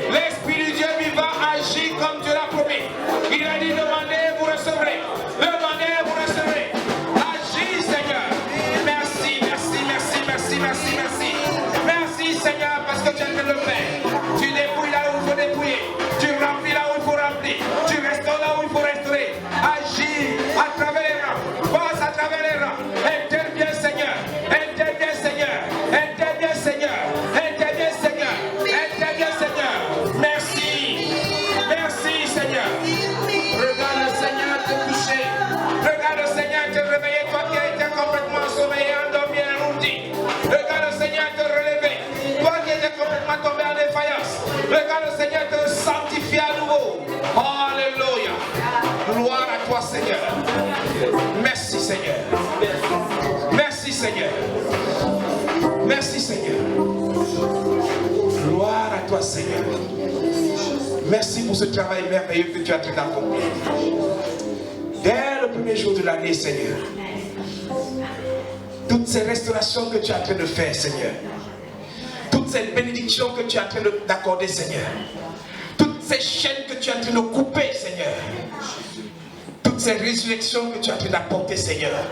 L'esprit du Dieu vivant agit comme Dieu l'a promis. Il a dit demandez, vous recevrez. Demandez, vous recevrez. Agis Seigneur. Merci, merci, merci, merci, merci, merci. Merci Seigneur parce que tu es en train de le faire. Tu dépouilles là où il faut dépouiller. Tu remplis là où il faut remplir. Tu restaures là où il faut restaurer. Agis à travers les rangs. Passe à travers les rangs. Interviens Seigneur. Interviens Seigneur. Interviens Seigneur. Interviens Seigneur. Interviens Seigneur. Merci. Merci Seigneur. Regarde le Seigneur te toucher. Regarde le Seigneur te réveiller. Toi qui as été complètement sommeillé, endormi, arrondi. Regarde le Seigneur te relever. Toi qui étais complètement tombé en défaillance. Regarde le Seigneur te sanctifier à nouveau. Alléluia. Gloire à toi Seigneur. Merci Seigneur. Seigneur. Merci Seigneur. Gloire à toi Seigneur. Merci pour ce travail merveilleux que tu as en train d'accomplir. Dès le premier jour de l'année Seigneur. Toutes ces restaurations que tu es en train de faire Seigneur. Toutes ces bénédictions que tu es en train d'accorder Seigneur. Toutes ces chaînes que tu es en train de couper Seigneur. Toutes ces résurrections que tu es en train d'apporter Seigneur.